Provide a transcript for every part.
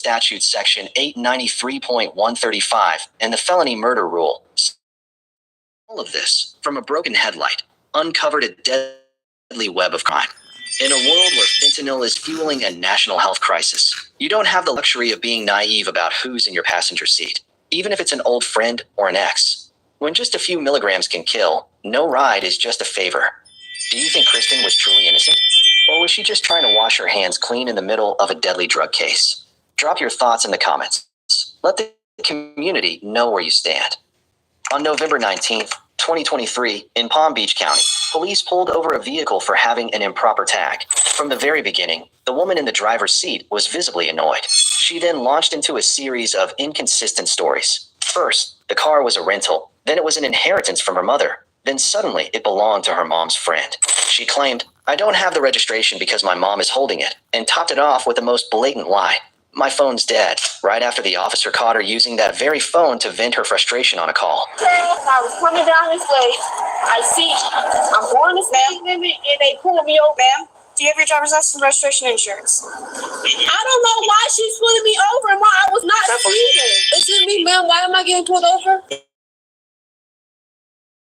statute section 893.135 and the felony murder rule. All of this, from a broken headlight, uncovered a deadly web of crime. In a world where fentanyl is fueling a national health crisis, you don't have the luxury of being naive about who's in your passenger seat, even if it's an old friend or an ex. When just a few milligrams can kill, no ride is just a favor. Do you think Kristen was truly innocent? Or was she just trying to wash her hands clean in the middle of a deadly drug case? Drop your thoughts in the comments. Let the community know where you stand. On November 19th, 2023, in Palm Beach County, police pulled over a vehicle for having an improper tag. From the very beginning, the woman in the driver's seat was visibly annoyed. She then launched into a series of inconsistent stories. First, the car was a rental. Then it was an inheritance from her mother. Then suddenly, it belonged to her mom's friend. She claimed, "I don't have the registration because my mom is holding it," and topped it off with the most blatant lie. "My phone's dead," right after the officer caught her using that very phone to vent her frustration on a call. I was coming down this way. I see, I'm going to speed limit, and they pulled me over. Ma'am, do you have your driver's license, registration, and insurance? I don't know why she's pulling me over and why I was not speeding. Excuse me, ma'am, why am I getting pulled over?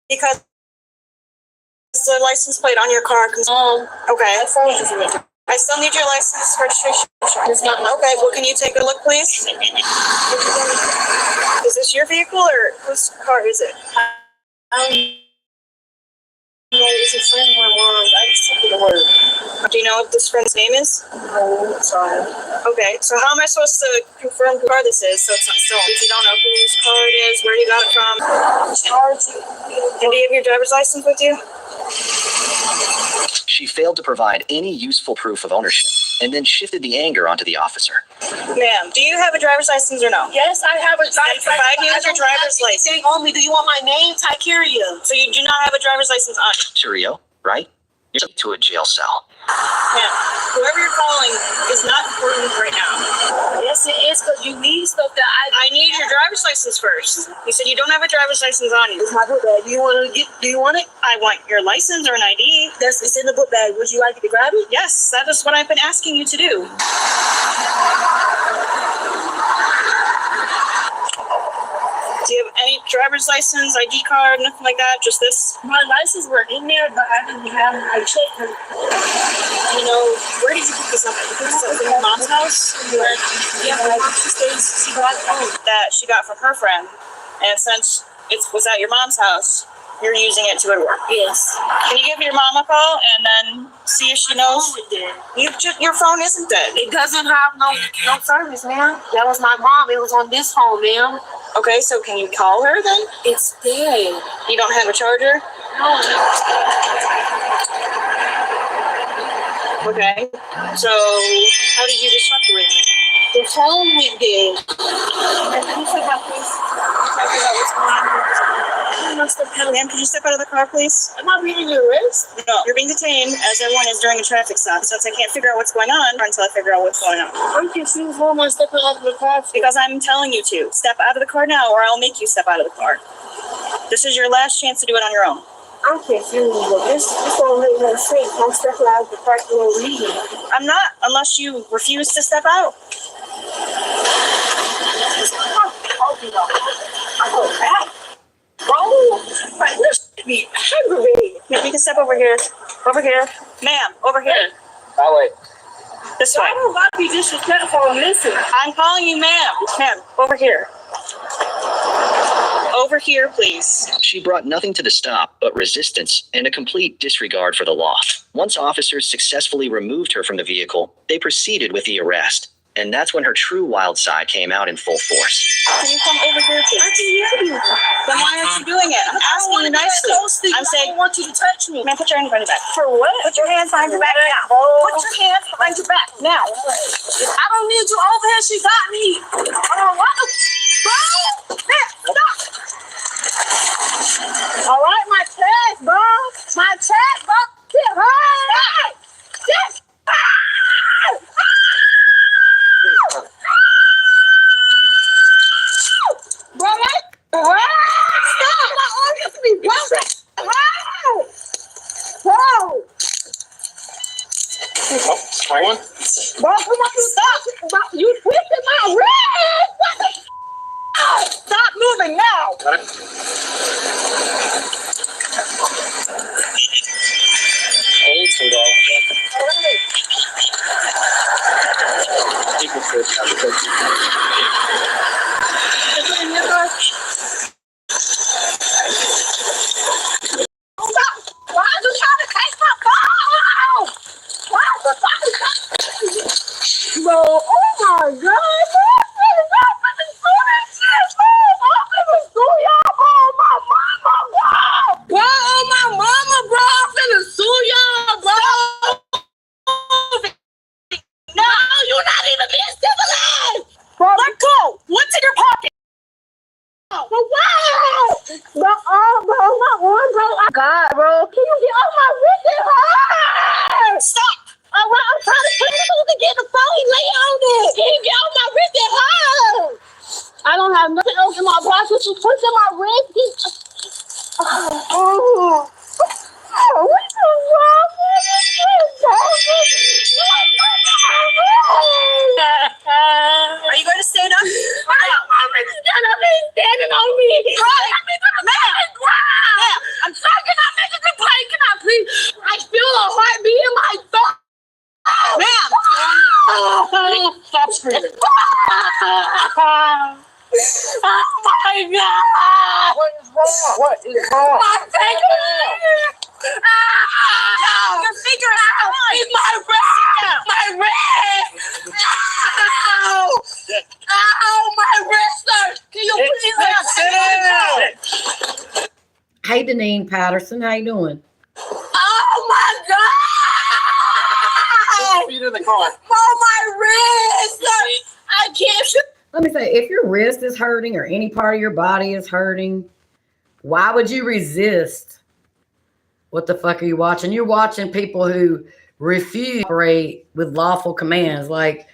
Because the license plate on your car. Okay. I still need your license, registration, insurance. Okay, well, can you take a look, please? Is this your vehicle or whose car is it? It's a friend of my mom's. I just took it to work. Do you know what this friend's name is? No, sorry. Okay, so how am I supposed to confirm whose car this is so it's not stolen? If you don't know whose car it is, where you got it from? And do you have your driver's license with you? She failed to provide any useful proof of ownership, and then shifted the anger onto the officer. Ma'am, do you have a driver's license or no? Yes, I have a driver's license. Provide me with your driver's license. On me. Do you want my name? Tykeria. So you do not have a driver's license on you? Cheerio, right? You're to a jail cell. Ma'am, whoever you're calling is not important right now. Yes, it is, because you need stuff that I need your driver's license first. You said you don't have a driver's license on you. It's my book bag. Do you want it? I want your license or an ID. It's in the book bag. Would you like to grab it? Yes, that is what I've been asking you to do. Do you have any driver's license, ID card, nothing like that? Just this? My license were in there, but I didn't have it. I checked it. Where did you pick this up? Did you pick this up from your mom's house? Yeah, my mom she got home. That she got from her friend. And since it was at your mom's house, you're using it to work. Yes. Can you give your mom a call and then see if she knows? Your phone isn't dead. It doesn't have no service, ma'am. That was my mom. It was on this phone, ma'am. Okay, so can you call her then? It's dead. You don't have a charger? No. Okay. So how did you disrupt with me? The phone went dead. Can you step out, please? Ma'am, could you step out of the car, please? Am I being arrested? No, you're being detained as everyone is during a traffic stop. Since I can't figure out what's going on until I figure out what's going on. I'm confused. Why am I stepping out of the car? Because I'm telling you to. Step out of the car now or I'll make you step out of the car. This is your last chance to do it on your own. I'm confused, but this don't make no sense. I'm stepping out of the car and leaving. I'm not, unless you refuse to step out. Oh, crap. Bro, like, this should be aggravating. Maybe you can step over here. Over here. Ma'am, over here. That way. This way. I don't like to be disrespectful and listen. I'm calling you ma'am. Ma'am, over here. Over here, please. She brought nothing to the stop but resistance and a complete disregard for the law. Once officers successfully removed her from the vehicle, they proceeded with the arrest. And that's when her true wild side came out in full force. Can you come over here, please? I can hear you. Then why aren't you doing it? I'm asking you nicely. I'm saying, I don't want you to touch me. man, put your hand behind your back. For what? Put your hands behind your back now. Put your hands behind your back now. I don't need you over here. She got me. What? Bro! Stop! All right, my chest, bro. My chest, bro. Hey! Yes! Bro, stop! My arm has to be broken. Bro! Try one? Bro, come on, stop! You twisted my Why are you trying to take my phone? Why the fuck is that? Bro, oh my god, bro. I'm finna sue this shit, bro. I'm finna sue y'all, bro. My mama, bro. Bro, my mama, bro. I'm finna sue y'all, bro. No, you're not even being civilized. Bro, let go. What's in your pocket? Bro, wow. Bro, oh, bro, my arm, bro. Oh, God, bro. Can you get off my wrist? It hurts. Stop. All right, I'm trying to put it to get the phone. Lay on it. Can you get off my wrist? It hurts. I don't have nothing else in my pocket. What you put in my wrist? Oh. What's wrong with this? Are you going to stand up? I don't want to stand up. He's standing on me. Ma'am, I'm talking. I'm making the play. Can I please? I feel a heartbeat in my throat. Ma'am. Stop screaming. Oh my God. What is wrong? What is wrong? My finger. Your finger is out. It's my wrist. My wrist. Ow. Ow, my wrist hurts. Can you please Sit down. Hey, Deneen Patterson, how you doing? Oh my God. Feet in the car. Oh, my wrist. I can't. Let me say, if your wrist is hurting or any part of your body is hurting, why would you resist? What the fuck are you watching? You're watching people who refuse to operate with lawful commands. Like,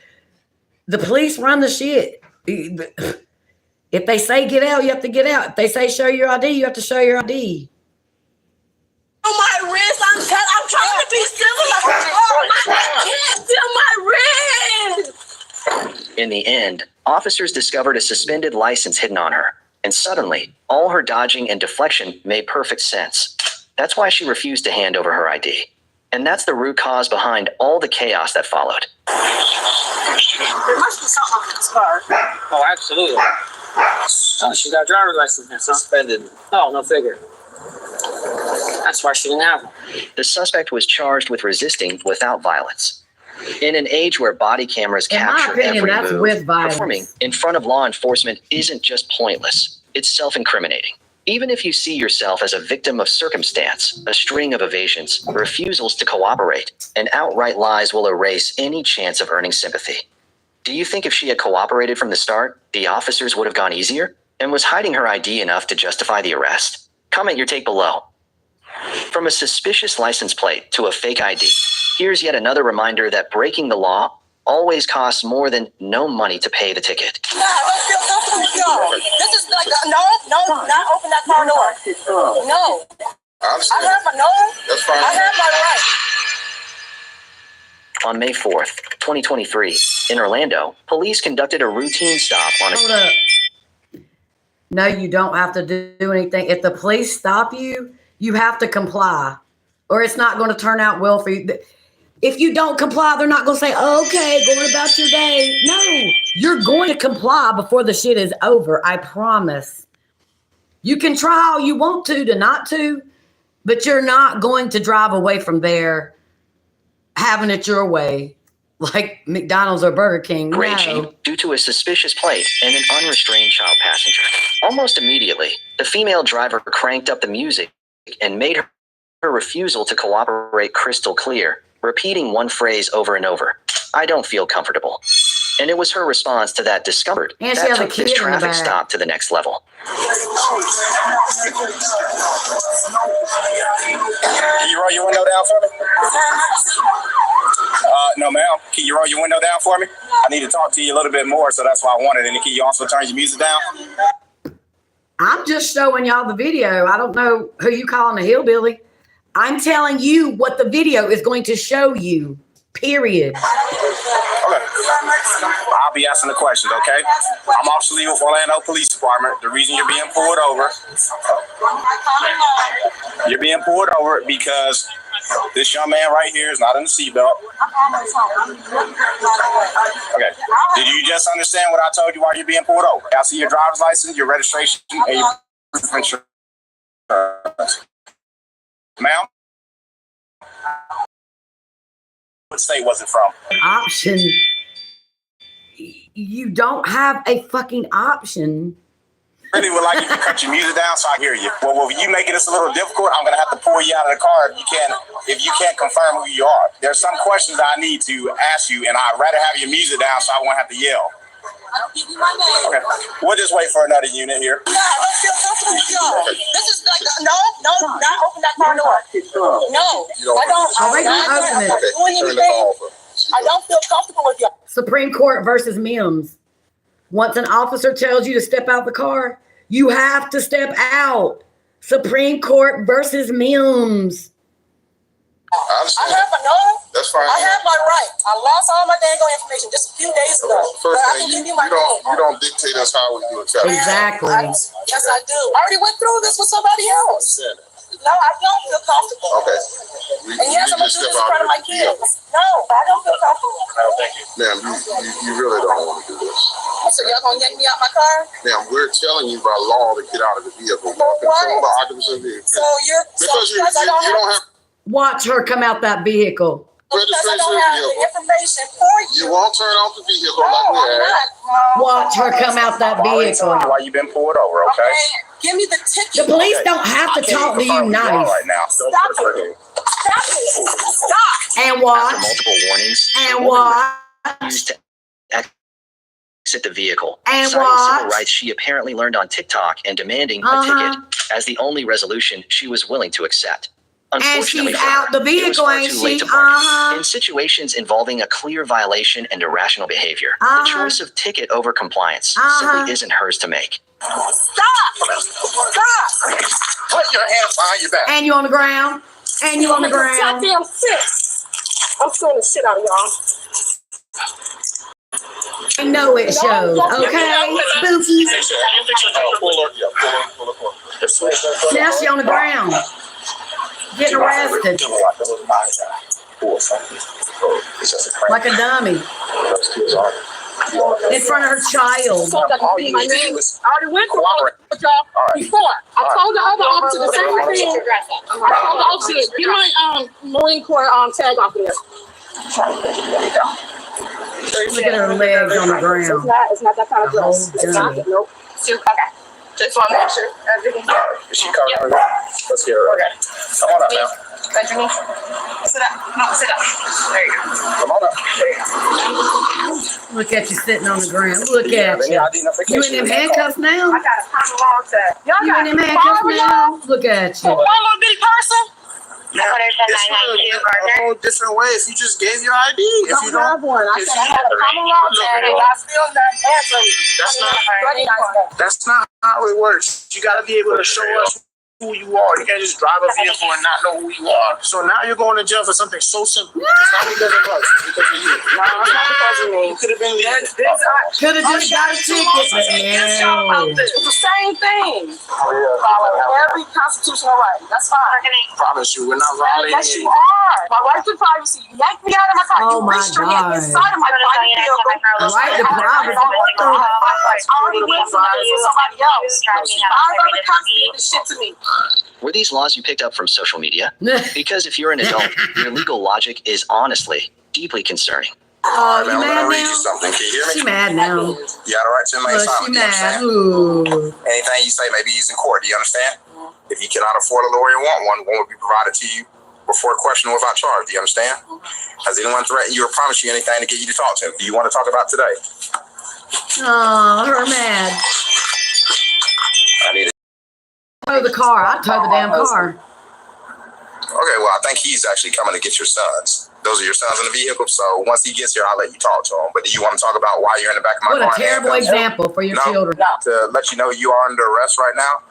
the police run the shit. If they say get out, you have to get out. If they say show your ID, you have to show your ID. Oh, my wrist. I'm trying to be civilized. Oh, I can't feel my wrist. In the end, officers discovered a suspended license hidden on her, and suddenly, all her dodging and deflection made perfect sense. That's why she refused to hand over her ID. And that's the root cause behind all the chaos that followed. There must be something on this car. Oh, absolutely. She got a driver's license and suspended. Oh, no figure. That's why she didn't have one. The suspect was charged with resisting without violence. In an age where body cameras In my capture opinion, every that's move, with violence. performing in front of law enforcement isn't just pointless, it's self-incriminating. Even if you see yourself as a victim of circumstance, a string of evasions, refusals to cooperate, and outright lies will erase any chance of earning sympathy. Do you think if she had cooperated from the start, the officers would have gone easier? And was hiding her ID enough to justify the arrest? Comment your take below. From a suspicious license plate to a fake ID, here's yet another reminder that breaking the law always costs more than no money to pay the ticket. No, let's feel comfortable. No. This is like, no, not open that car door. No. I have my, no. That's fine. I have my right. On May 4th, 2023, in Orlando, police conducted a routine stop on Hold up. No, you don't have to do anything. If the police stop you, you have to comply, or it's not going to turn out well for you. If you don't comply, they're not going to say, okay, going about your day. No, you're going to comply before the shit is over. I promise. You can try all you want to not to, but you're not going to drive away from there having it your way, like McDonald's or Burger King. raging No. due to a suspicious plate and an unrestrained child passenger. Almost immediately, the female driver cranked up the music and made her refusal to cooperate crystal clear, repeating one phrase over and over, "I don't feel comfortable." And it was her response to that discomfort And she that has a took kid this in the traffic back. stop to the next level. Can you roll your window down for me? No, ma'am. Can you roll your window down for me? I need to talk to you a little bit more, so that's why I wanted. And can you also turn your music down? I'm just showing y'all the video. I don't know who you calling a hillbilly. I'm telling you what the video is going to show you, period. Okay. I'll be asking the questions, okay? I'm Officer Lee with Orlando Police Department. The reason you're being pulled over, you're being pulled over because This young man right here is not in the seatbelt. Okay. Did you just understand what I told you while you're being pulled over? I see your driver's license, your registration, and your insurance. Ma'am? What state was it from? Option. You don't have a fucking option. Really would like you to cut your music down so I hear you. Well, if you making this a little difficult, I'm gonna have to pull you out of the car if you can't confirm who you are. There's some questions I need to ask you, and I'd rather have your music down so I won't have to yell. I don't give you my name. Okay. We'll just wait for another unit here. Yeah, I don't feel comfortable with y'all. This is like, no, not open that car door. No, I don't. Oh, they don't open it. Doing anything. I don't feel comfortable with y'all. Supreme Court versus Mims. Once an officer tells you to step out the car, you have to step out. Supreme Court versus Mims. I have another. That's fine. I have my right. I lost all my dang information just a few days ago. First I thing, can give you you my name. don't dictate us how we do it. Exactly. Yes, I do. I already went through this with somebody else. No, I don't feel comfortable. Okay. And yes, I'm going to do this in front of my kids. No, I don't feel comfortable. No, thank you. Ma'am, you really don't want to do this. So y'all going to yank me out my car? Ma'am, we're telling you by law to get out of the vehicle. For what? Control the occupants of the vehicle. So you're because I don't have Watch her come out that vehicle. because I don't have the information for you. You won't turn off the vehicle No, like we I'm had. not. Watch her come out that vehicle. Why you been pulled over, okay? Give me the ticket. The police don't have to talk to you nice. Right now. Stop it. Stop it. Stop. And After watch. multiple warnings, And watch. used to exit the vehicle, And citing civil watch. rights she apparently learned on TikTok and demanding a Uh-huh. ticket as the only resolution she was willing to accept. And Unfortunately she's for her, out the it was vehicle, far ain't too late she? to bargain. Uh-huh. In situations involving a clear violation and irrational behavior, the Uh-huh. choice of ticket over compliance Uh-huh. simply isn't hers to make. Stop. Stop. Put your hands behind your back. And you on the ground. And you on the ground. Goddamn shit. I'm throwing the shit out of y'all. I know it shows. Okay. Spooky. Now she on the ground. Getting arrested. Like a dummy. In front of her child. All you need to do is I already went through all of y'all before. I told the other officer the same thing. I told the officer, get my Marine Corps tag off of there. Look at her legs on the ground. It's not that kind of The whole dress. It's not. dummy. Nope. Okay. Just want to make sure everything's Is she covered? Let's hear her. okay. Come on up now. Benjamin, sit up. No, sit up. There you go. Come on up. Look at you sitting on the ground. Look at you. You in them handcuffs now? I got a common law tag. Y'all You in got them handcuffs now? Look at one you. little bitty person? It's a whole different way if you just gave your ID. If you don't, have one. I if said you- I had a common law tag and I still not answering. that's not how it works. You got to be able to show us who you are. You can't just drive a vehicle and not know who you are. So now you're going to jail for something so simple. It's not because of us. It's because of you. No, it's not because of me. You could have been leaving. Could have just got a ticket, but no. It's the same thing. Follow every constitutional right. That's fine. Promise you, we're not violating Yes, you are. My right to privacy. You yanked me out of my car. Oh, You my reached your hand God. inside of my private vehicle. Right to privacy. What the I already went through this with somebody else. Five other cops did this shit to me. Were these laws you picked up from social media? Because if you're an adult, your legal logic is honestly deeply concerning. Oh, you I'm mad gonna read you now? something. Can you hear me? She mad now. You got a right to remain Look, silent. she You mad. understand? Ooh. Anything you say may be used in court. Do you understand? If you cannot afford a lawyer and want one will be provided to you before question or without charge. Do you understand? Has anyone threatened you or promised you anything to get you to talk to him? Do you want to talk about today? Oh, her mad. I need it. Tow the car. I'd tow the damn car. Okay, well, I think he's actually coming to get your sons. Those are your sons in the vehicle. So once he gets here, I'll let you talk to him. But do you want to talk about why you're in the back of my What car? a terrible example for your No. children. To let you know, you are under arrest right now.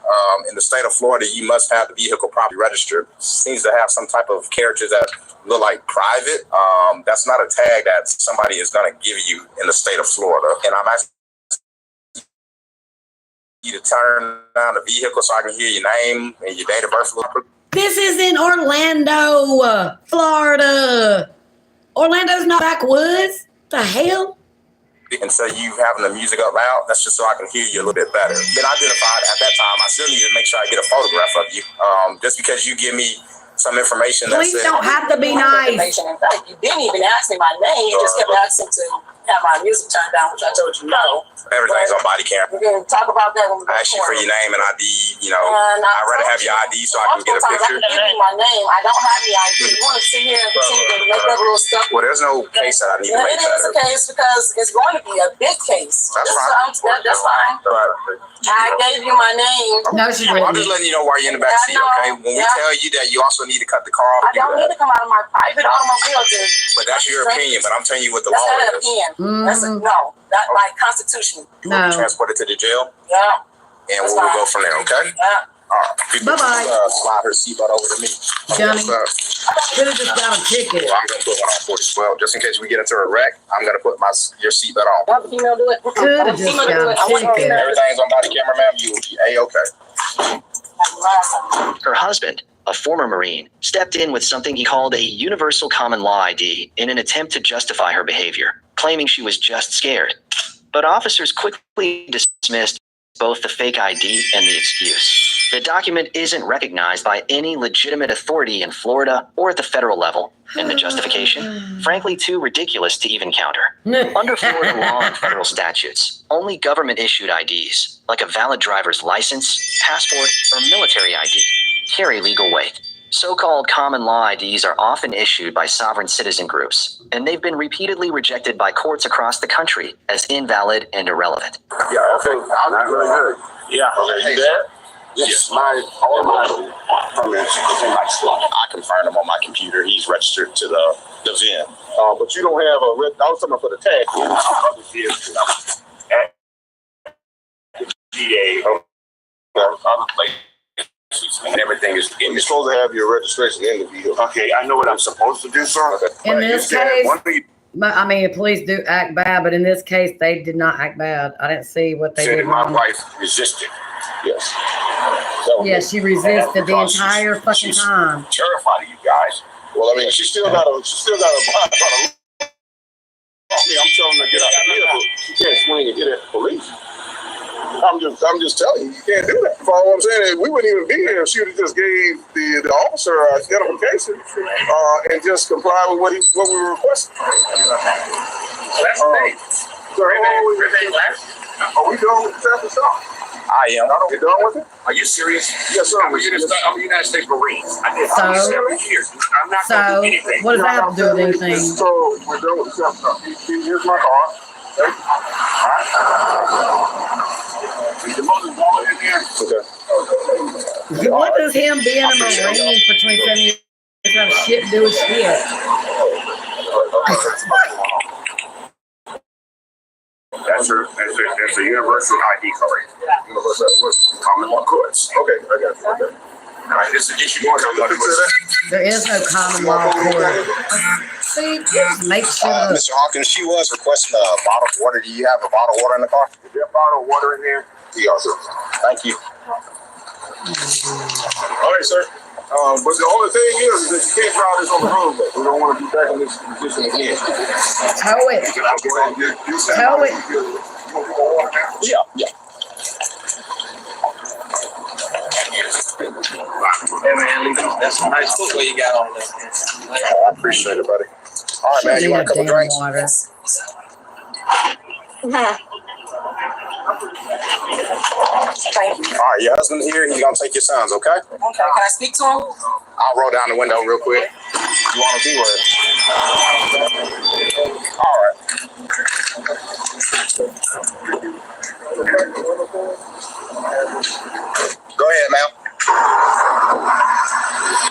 In the state of Florida, you must have the vehicle properly registered. Seems to have some type of characters that look like private. That's not a tag that somebody is going to give you in the state of Florida. And I'm asking you to turn down the vehicle so I can hear your name and your date of birth. This is in Orlando, Florida. Orlando's not backwoods. The hell? And so you having the music up loud, that's just so I can hear you a little bit better. Been identified at that time. I still need to make sure I get a photograph of you. Just because you give me some information that Please says don't have to be nice. In fact, you didn't even ask me my name. You just kept asking to have my music turned down, which I told you no. everything's on body camera. We're going to talk about that when we go I asked you for forward. your name and ID. You know, I'd rather have your ID so I can get a picture. I can give you my name. I don't have the ID. You want to sit here and continue to make that little stuff? Well, there's no case that I need to make It is a better. case because it's going to be a big case. That's fine. That's fine. I gave you my name. No, she I'm didn't. just letting you know why you're in the back seat, okay? When we tell you that, you also need to cut the car off. I don't need to come out of my private automobile to. But that's your opinion. But I'm telling you what the That's law not an is. opinion. That's a no. Not like constitution. You will be No. transported to the jail, Yeah. and we'll go from there, okay? Yeah. All right. People, Bye-bye. slide her seatbelt over to me. Johnny. Yes, Could have just got a ticket. well, I'm going to put one on 40 as well. Just in case we get into a wreck, I'm going to put your seatbelt on. Have a female do it. Could have just got a ticket. Everything's on body camera, ma'am. You will be A-okay. Her husband, a former Marine, stepped in with something he called a universal common law ID in an attempt to justify her behavior, claiming she was just scared. But officers quickly dismissed both the fake ID and the excuse. The document isn't recognized by any legitimate authority in Florida or at the federal level, and the justification, frankly, too ridiculous to even counter. Under Florida law and federal statutes, only government-issued IDs, like a valid driver's license, passport, or military ID, carry legal weight. So-called common law IDs are often issued by sovereign citizen groups, and they've been repeatedly rejected by courts across the country as invalid and irrelevant. Yeah, okay. Not really good. Yeah. Okay, you there? Yes. All my permits is in my slot. I confirmed them on my computer. He's registered to the VIN. But you don't have a red. I was talking about for the tag. And everything is. You're supposed to have your registration in the vehicle. Okay, I know what I'm supposed to do, sir. In this case, I mean, the police do act bad, but in this case, they did not act bad. I didn't see what they did My wrong. wife resisted. Yes. So, Yeah, she resisted the entire fucking she's time. terrified of you guys. Well, I mean, she still got a I'm telling her to get out the vehicle. She can't swing and get at the police. I'm just telling you, you can't do that. Follow what I'm saying? We wouldn't even be here if she would have just gave the officer identification and just comply with what we were requesting. That's Are we done with the traffic stop? I am. You done with it? Are you serious? Yes, sir. I'm a United States Marine. I did 7 years. I'm not going to do anything. What does that have to do with anything? So we're done with the traffic stop. Here's my car. Okay. All right. The motor's going in here. Okay. What does him being a Marine for 27 years have shit to do with shit? That's a universal ID card. Universal common law courts. Okay, I got you. Okay. All right, this is issue more. There is no common law court. See, just make sure. Mr. Hawkins, she was requesting a bottle of water. Do you have a bottle of water in the car? Is there a bottle of water in there? Yeah, sir. Thank you. All right, sir. But the only thing is that you can't drive this on the road. We don't want to be back in this position again. Tow it. Tow it. Yeah. Hey man, that's some nice footwear you got on there. I appreciate it, buddy. All right, man. You want a couple drinks? Water. Thank you. All right, your husband here. He's gonna take your sons. Okay. Okay, can I speak to him? I'll roll down the window real quick. You want to be with? All right. Go ahead, ma'am. All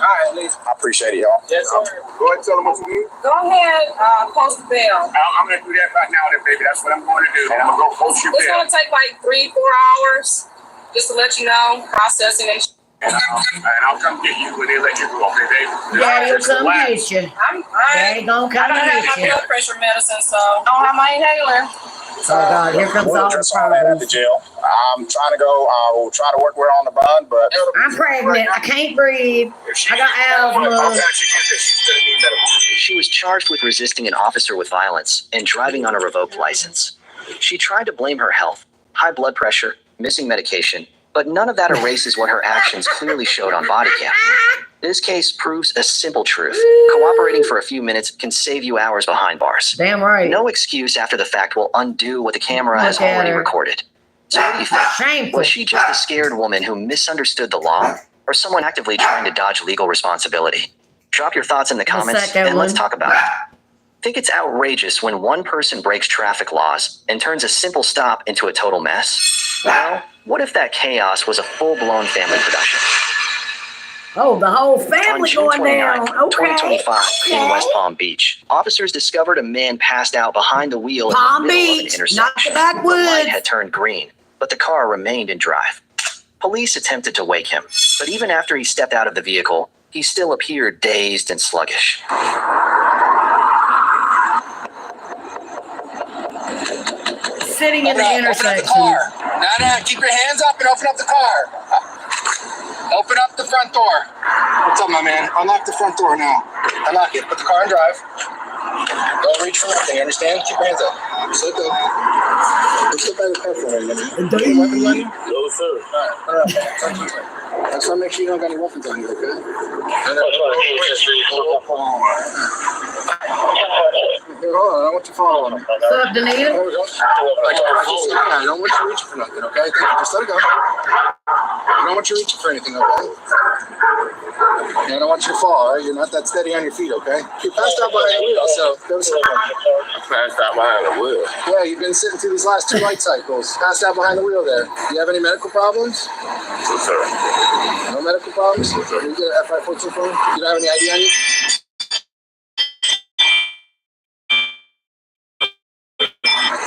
right, Lisa. I appreciate it, y'all. Yes, sir. Go ahead and tell them what you need. Go ahead, post the bill. I'm going to do that right now, then, baby. That's what I'm going to do. I'm going to go post your It's bill. gonna take like 3-4 hours, just to let you know, processing and And I'll come get you when they let you go, okay, baby? Daddy will come get you. I'm Daddy gonna I come don't have get my you. blood pressure medicine, so I don't have my inhaler. God, here comes all the Just saw that at the problems. jail. I'm trying to go. We'll try to work with her on the bond, but I'm pregnant. I can't breathe. I got asthma. She was charged with resisting an officer with violence and driving on a revoked license. She tried to blame her health, high blood pressure, missing medication, but none of that erases what her actions clearly showed on body cam. This case proves a simple truth. Cooperating for a few minutes can save you hours behind bars. Damn right. No excuse after the fact will undo what the camera has Look at already her. recorded. So what do you think? Shameful. Was she just a scared woman who misunderstood the law, or someone actively trying to dodge legal responsibility? Drop your thoughts in the comments second and let's one. talk about it. Think it's outrageous when one person breaks traffic laws and turns a simple stop into a total mess? Well, what if that chaos was a full-blown family production? Oh, the whole On family June going 29, down. Okay. 2025, in West Palm Beach, officers discovered a man passed out behind the wheel in Palm the middle of an Beach, intersection. not the The light backwoods. had turned green, but the car remained in drive. Police attempted to wake him, but even after he stepped out of the vehicle, he still appeared dazed and sluggish. Sitting in the intersection. Nah, keep your hands up and open up the car. Open up the front door. What's up, my man? Unlock the front door now. Unlock it. Put the car in drive. Don't reach for nothing, you understand? Keep your hands up. Sit down. Let's get by the car for a minute. Any weapons on you? No, sir. All right. I just want to make sure you don't got any weapons on you, okay? Here, hold on. I don't want you following them. What's up, Danita? There we go. I don't want you reaching for nothing, okay? Thank you. Just let it go. I don't want you reaching for anything, okay? I don't want you to fall, all right? You're not that steady on your feet, okay? You passed out behind the wheel, so go to sleep. Passed out behind the wheel. Yeah, you've been sitting through these last 2 light cycles. Passed out behind the wheel there. Do you have any medical problems? No, sir. No medical problems? Can you get an FI-14 for me? You don't have any ID on you?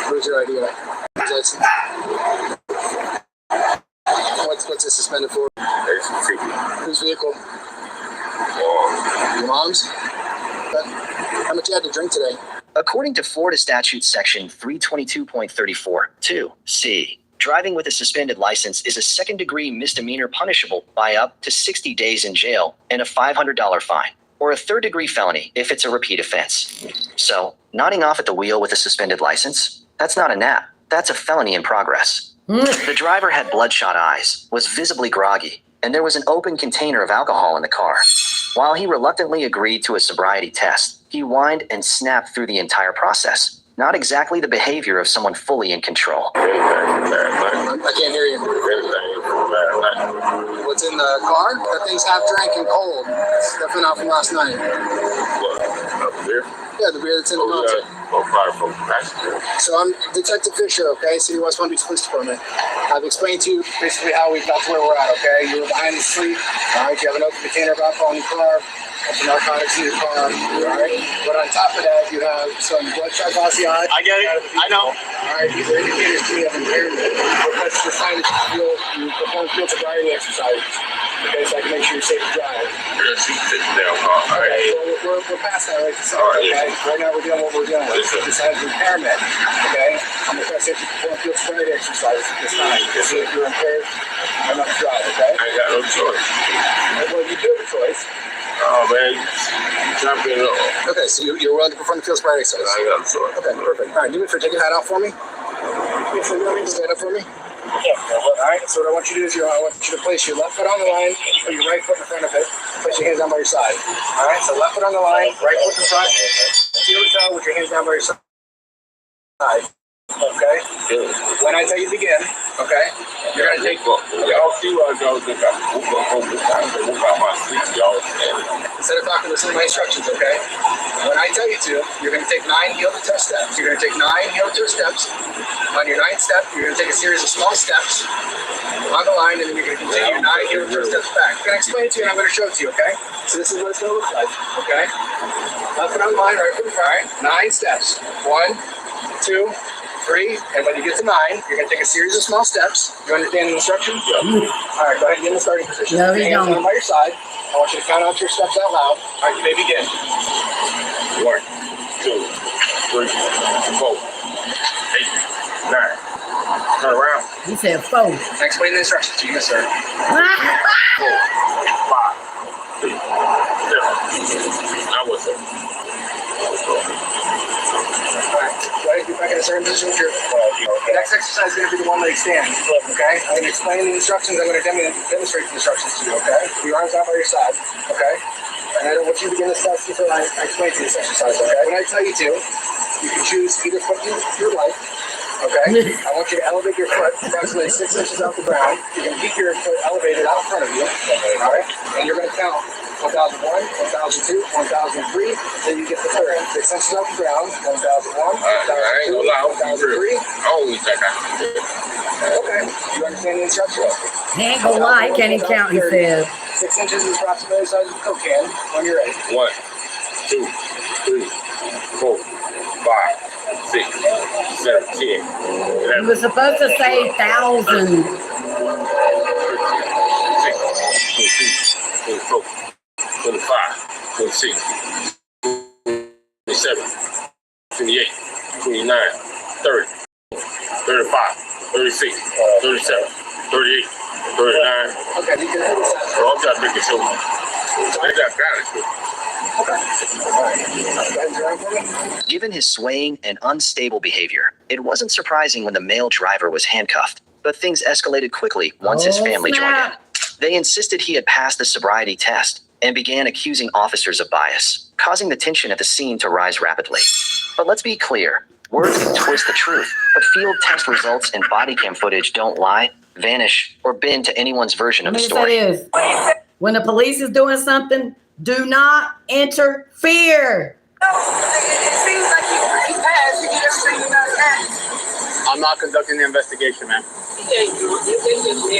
Where's your ID at? Where's your license? What's it suspended for? Whose vehicle? Your mom's? Okay. How much you had to drink today? According to Florida Statute Section 322.34(2)(c), driving with a suspended license is a second-degree misdemeanor punishable by up to 60 days in jail and a $500 fine, or a third-degree felony if it's a repeat offense. So, nodding off at the wheel with a suspended license? That's not a nap. That's a felony in progress. The driver had bloodshot eyes, was visibly groggy, and there was an open container of alcohol in the car. While he reluctantly agreed to a sobriety test, he whined and snapped through the entire process. Not exactly the behavior of someone fully in control. I can't hear you. What's in the car? That thing's half drank and cold. It's definitely not from last night. Yeah, the beer that's in the mountain. So I'm Detective Fisher, okay? City of West Palm Beach Police Department. I've explained to you basically how we got to where we're at, okay? You were behind the seat, all right? You have an open container of alcohol in your car, some narcotics in your car, all right? But on top of that, you have some bloodshot glassy eye. I get it. I know. All right, these are indicators to you of impairment. Because it's a sign that you perform field sobriety exercises. Okay, so I can make sure you're safe to drive. All right. We're past that, right? So, okay? Right now we're doing what we're doing. This has impairment, okay? I'm going to say if you perform field sobriety exercises at this time. See if you're impaired, I'm not to drive, okay? I ain't got no choice. Well, you do have a choice. Oh, man. Jump in. Okay, so you're willing to perform the field sobriety exercise? I ain't got no choice. Okay, perfect. All right, do me a favor, take your hat off for me. Stand up for me. All right, so what I want you to do is I want you to place your left foot on the line, put your right foot in front of it, place your hands down by your side. All right, so left foot on the line, right foot in front, heel to toe with your hands down by your side. Okay? When I tell you to begin, okay, you're going to take... Y'all see what I go think I'm move out my seat, y'all. Instead of talking, listen to my instructions, okay? When I tell you to, you're going to take 9 heel-to-toe steps. You're going to take 9 heel-to-toe steps. On your 9th step, you're going to take a series of small steps on the line, and then you're going to continue 9 heel-to-toe steps back. I'm going to explain it to you, and I'm going to show it to you, okay? So this is what it's going to look like, okay? Left foot on the line, right foot in front. 9 steps. 1, 2, 3, and when you get to 9, you're going to take a series of small steps. You understand the instructions? Yeah. All right, go ahead and get in the starting position. No, Put we your hands don't. down by your side. I want you to count out your steps out loud. All right, you may begin. 1, 2, 3, 4, 8, Turn around. He said 4. Explain the instructions to you, yes, sir. 5, 3, 7. Now what's up? Right, get back in a certain position with your. The next exercise is going to be the one-leg stand. Okay? I'm going to explain the instructions. I'm going to demonstrate the instructions to you. Okay? Your arms out by your side. Okay? And I don't want you to begin this test until I explain to you this exercise. Okay? When I tell you to, you can choose either foot you would like. Okay? I want you to elevate your foot approximately 6 inches off the ground. You're going to keep your foot elevated out in front of you. All right? And you're going to count 1001, 1002, 1003, then you get the third. 6 inches off the ground, 1001, 1002, 1003. Holy second. Okay. You understand the instructions? He ain't gonna lie, he can't even count, he said. 6 inches is approximately the size of a Coke can when you're ready. 1, 2, 3, 4, 5, 6, 7, 10. He was supposed to say 1,000. 24, 25, 26, 27, 28, 29, 30, 35, 36, 37, 38, 39. Okay, you can do this. Bro, I'm trying to make it show. They got balance. Given his swaying and unstable behavior, it wasn't surprising when the male driver was handcuffed, but things escalated quickly once his family joined in. They insisted he had passed the sobriety test and began accusing officers of bias, causing the tension at the scene to rise rapidly. But let's be clear, words can twist the truth, but field test results and body cam footage don't lie, vanish, or bend to anyone's version of the story. That is, when the police is doing something, do not interfere. It seems like he passed. He just saying not that. I'm not conducting the investigation, man. Yeah,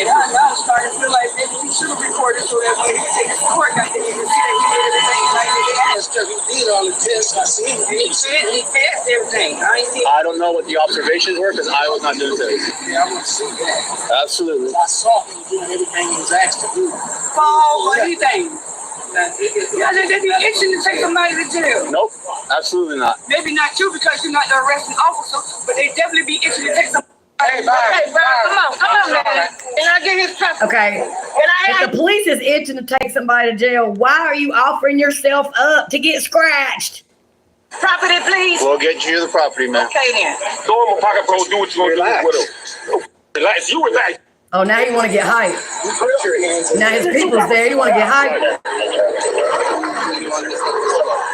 I started to feel like maybe he should have recorded so that when he takes the court, I think he can see that he did everything like they asked. Because he did all the tests. I seen him. He said he passed everything. I don't know what the observations were because I was not doing this. Yeah, I want to see that. Absolutely. I saw him doing everything he was asked to do. Oh, what do you think? Yeah, they be itching to take somebody to jail. Nope, absolutely not. Maybe not you because you're not the arresting officer, but they definitely be itching to take somebody. Hey, come on, man. And I get his trust. Okay, if the police is itching to take somebody to jail, why are you offering yourself up to get scratched? Property, please. We'll get you the property, man. Okay, then. Go in my pocket, bro. Do what you want to do with him. Relax. You relax. Oh, now you want to get hyped. Put your hands in. Now his people's there. You want to get hyped?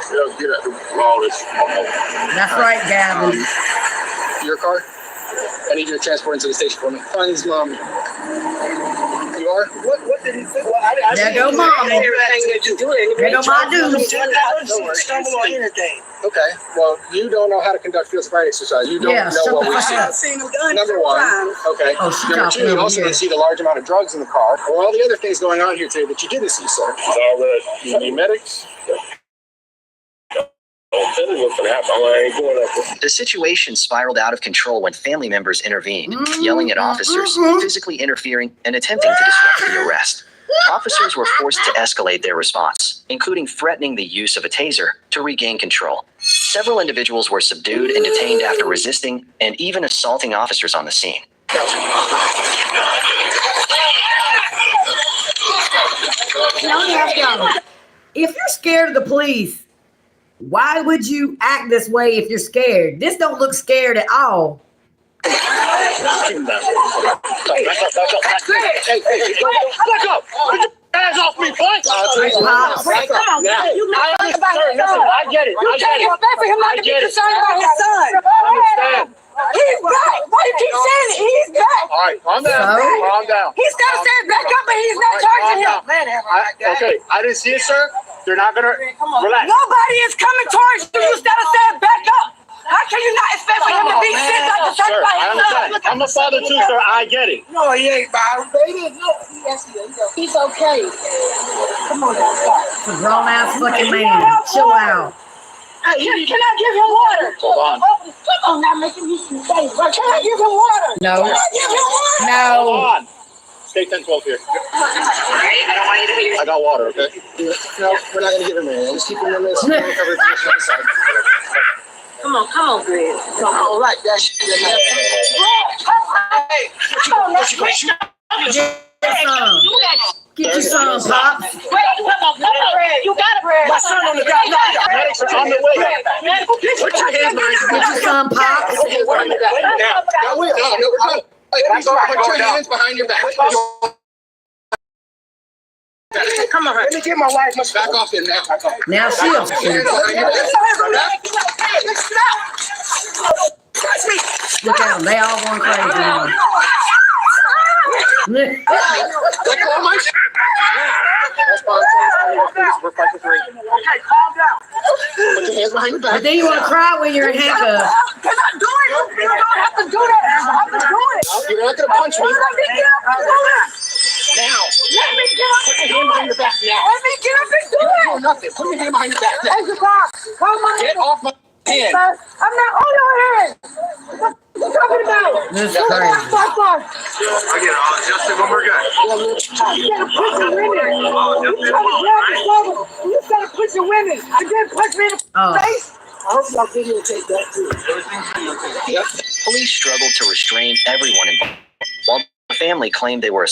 Yo, get out the lawless. That's right, Gavin. Your car? I need you to transport into the station for me. Find his mom. You are? What did he say? Well, There go mama. Everything that you do. There go my dude. Stumble on anything. Okay. Well, you don't know how to conduct field sobriety exercise. You don't know what we see. I've seen him done Number several one. times. Okay. Oh, she Number got two, you also here. didn't see the large amount of drugs in the car or all the other things going on here today that you didn't see, sir. All right. You need medics? Don't tell me what's going to happen. I ain't going up there. The situation spiraled out of control when family members intervened, yelling at officers, physically interfering, and attempting to disrupt the arrest. Officers were forced to escalate their response, including threatening the use of a taser to regain control. Several individuals were subdued and detained after resisting and even assaulting officers on the scene. If you're scared of the police, why would you act this way if you're scared? This don't look scared at all. Back up. Back up. Put your hands off me, boy. Pops. I get it. I get it. I understand. He's back. Why do you keep saying it? He's back. All right, calm down. So? Calm down. He's got to stand back up, but he's not charging him. Okay, I didn't see it, sir. They're not going to relax. Nobody is coming towards you. You got to stand back up. How can you not expect for him to be sick like the church Sir, by I understand. himself? I'm a father too, sir. I get it. No, he ain't, Byron. Baby, no. He's okay. Come on now, stop. It's a grown ass fucking man. Chill out. Hey, can I give him water? Hold on. Come on now, making me some face. Can I give him water? No. Can I give him water? Hold No. on. Stay 10-12 here. I got water, okay? No, we're not going to give him anything. Just keep him in this covered position on the side. Come on, Greg. Come on, right, that's Get your son, Pops. You got it. My son on the ground. Medics are on the way. Put your hands behind your Get your son, Pops. Now, we're done. Put your hands behind your back. Come on, let me get my wife. Back off in now. Now she'll shoot. Look at them. They all going crazy now. We're fighting free. Okay, calm down. Put your hands behind your back. But then you want to cry when you're in handcuffs. Can I do it? You don't have to do that. I have to do it. You're not gonna punch me. Let me get up and do it. Now. Let me get up Put and your hand do behind it. your back now. Let me get up and do You're it. not doing nothing. Put your hand behind your back now. Hey, come on. Get off my hand. I'm not on your hand. What you talking about? This is Stop. crazy. I get it. Justin, one more guy. You gotta push your women. You trying to grab the shoulder. You gotta push your women. And then punch me in the Oh. face. I hope y'all videotape that too. Police struggled to restrain everyone involved, while the family claimed they were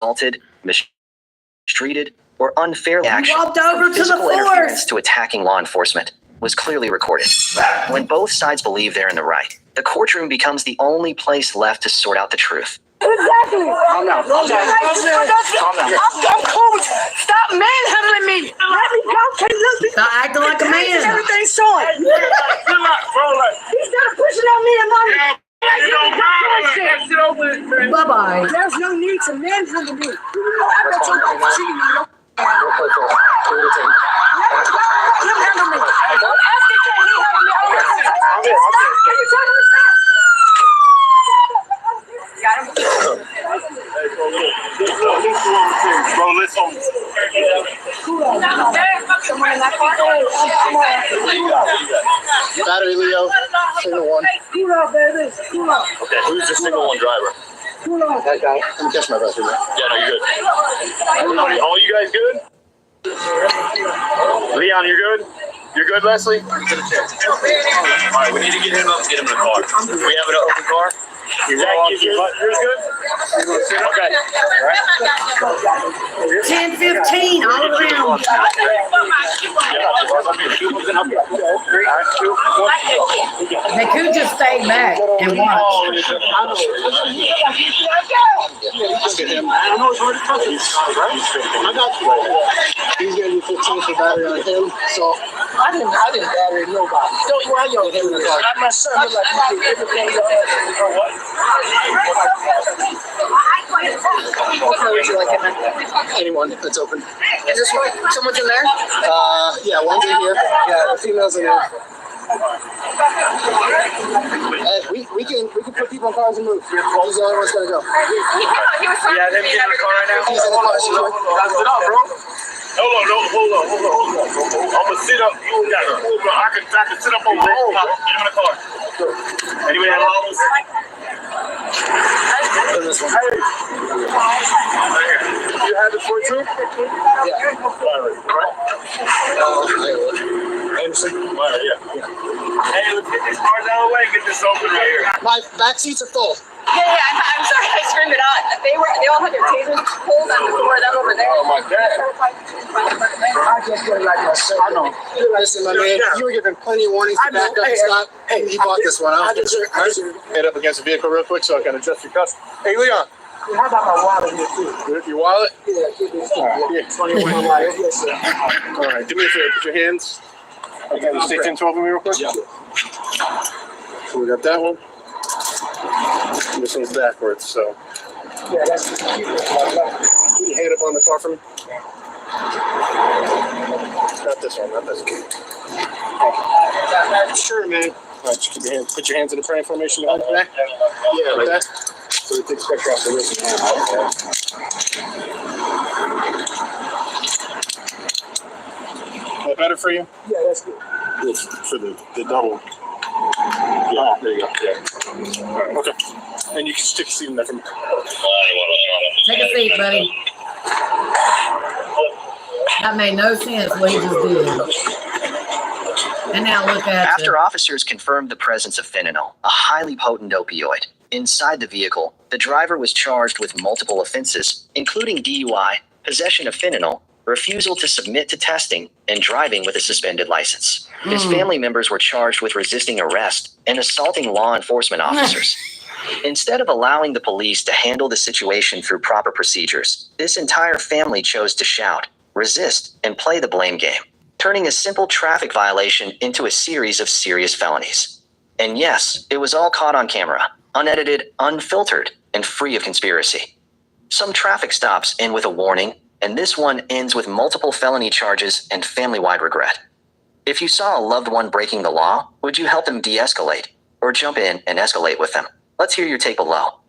assaulted, mistreated, or unfairly He walked over to the Physical interference force. to attacking law enforcement was clearly recorded. When both sides believe they're in the right, the courtroom becomes the only place left to sort out the truth. Exactly. Calm down. Calm down. I'm cool. Stop manhandling me. Let me go. Can you look? Stop acting like a man. Everything's showing. He's not pushing on me and mommy. Bye-bye. There's no need to manhandle me. I'm not trying to cheat you. You handle me. Don't ask me, can he handle me? Can you tell me to stop? Bro, listen. Battery Leo. Single one. Cool out, baby. Cool out. Okay, who's the single one driver? Cool out. That guy. Let me catch my breath here. Yeah, no, you're good. Everybody, all you guys good? Leon, you're good? You're good, Leslie? All right, we need to get him up and get him in the car. We have an open car? You're good? Okay. 10-15 all around. They could just stay back and watch. Get him. I know it's hard to touch him. I got you. He's gonna be 15 for battery on him. So I didn't battery nobody. Don't worry on him in the car. My son was like, you do everything you or what? What would you like in there? Anyone that's open. Is this one? Someone's in there? Yeah, one's in here. Yeah, the female's in there. We can put people in cars and move. He's the only one that's gonna go. Yeah, let me get in the car right now. He's in the car. That's it up, bro. Hold on. I'm gonna sit up. You got to pull, bro. I can sit up on the road. Get him in the car. Anybody have all This one. You had the 42? Yeah. Right? Anderson. Right, yeah. Hey, let's get these cars out of the way and get this open right here. My back seats are full. Yeah, I'm sorry, I screamed it out. They all had their tasers pulled on the door, that over there. Oh, my God. I just get it like myself. I know. Listen, my man, you were given plenty of warnings to back up. Scott. Hey, he bought this one. I deserve. Head up against the vehicle real quick so I can adjust your cuffs. Hey, Leon. How about my wallet here, too? Your wallet? Yeah, keep this stuff. Yeah. 21 life. Yes, sir. All right, do me a favor. Put your hands. Okay, you stay 10, 12 with me real quick? Yeah. So we got that one. This one's backwards, so. Yeah, that's Put your hand up on the car for me. Not this one, not this one. Sure, man. All right, just keep your hands. Put your hands in the praying formation behind your back. Yeah, like that. So we take the pressure off the wrist. Is that better for you? Yeah, that's good. It's for the double. Yeah, there you go. Yeah. All right, okay. And you can stick a seat in there for me. Take a seat, buddy. That made no sense what he just did. And now look at After you. officers confirmed the presence of fentanyl, a highly potent opioid, inside the vehicle, the driver was charged with multiple offenses, including DUI, possession of fentanyl, refusal to submit to testing, and driving with a suspended license. His family members were charged with resisting arrest and assaulting law enforcement officers. Instead of allowing the police to handle the situation through proper procedures, this entire family chose to shout, resist, and play the blame game, turning a simple traffic violation into a series of serious felonies. And yes, it was all caught on camera, unedited, unfiltered, and free of conspiracy. Some traffic stops end with a warning, and this one ends with multiple felony charges and family-wide regret. If you saw a loved one breaking the law, would you help them de-escalate, or jump in and escalate with them? Let's hear your take below.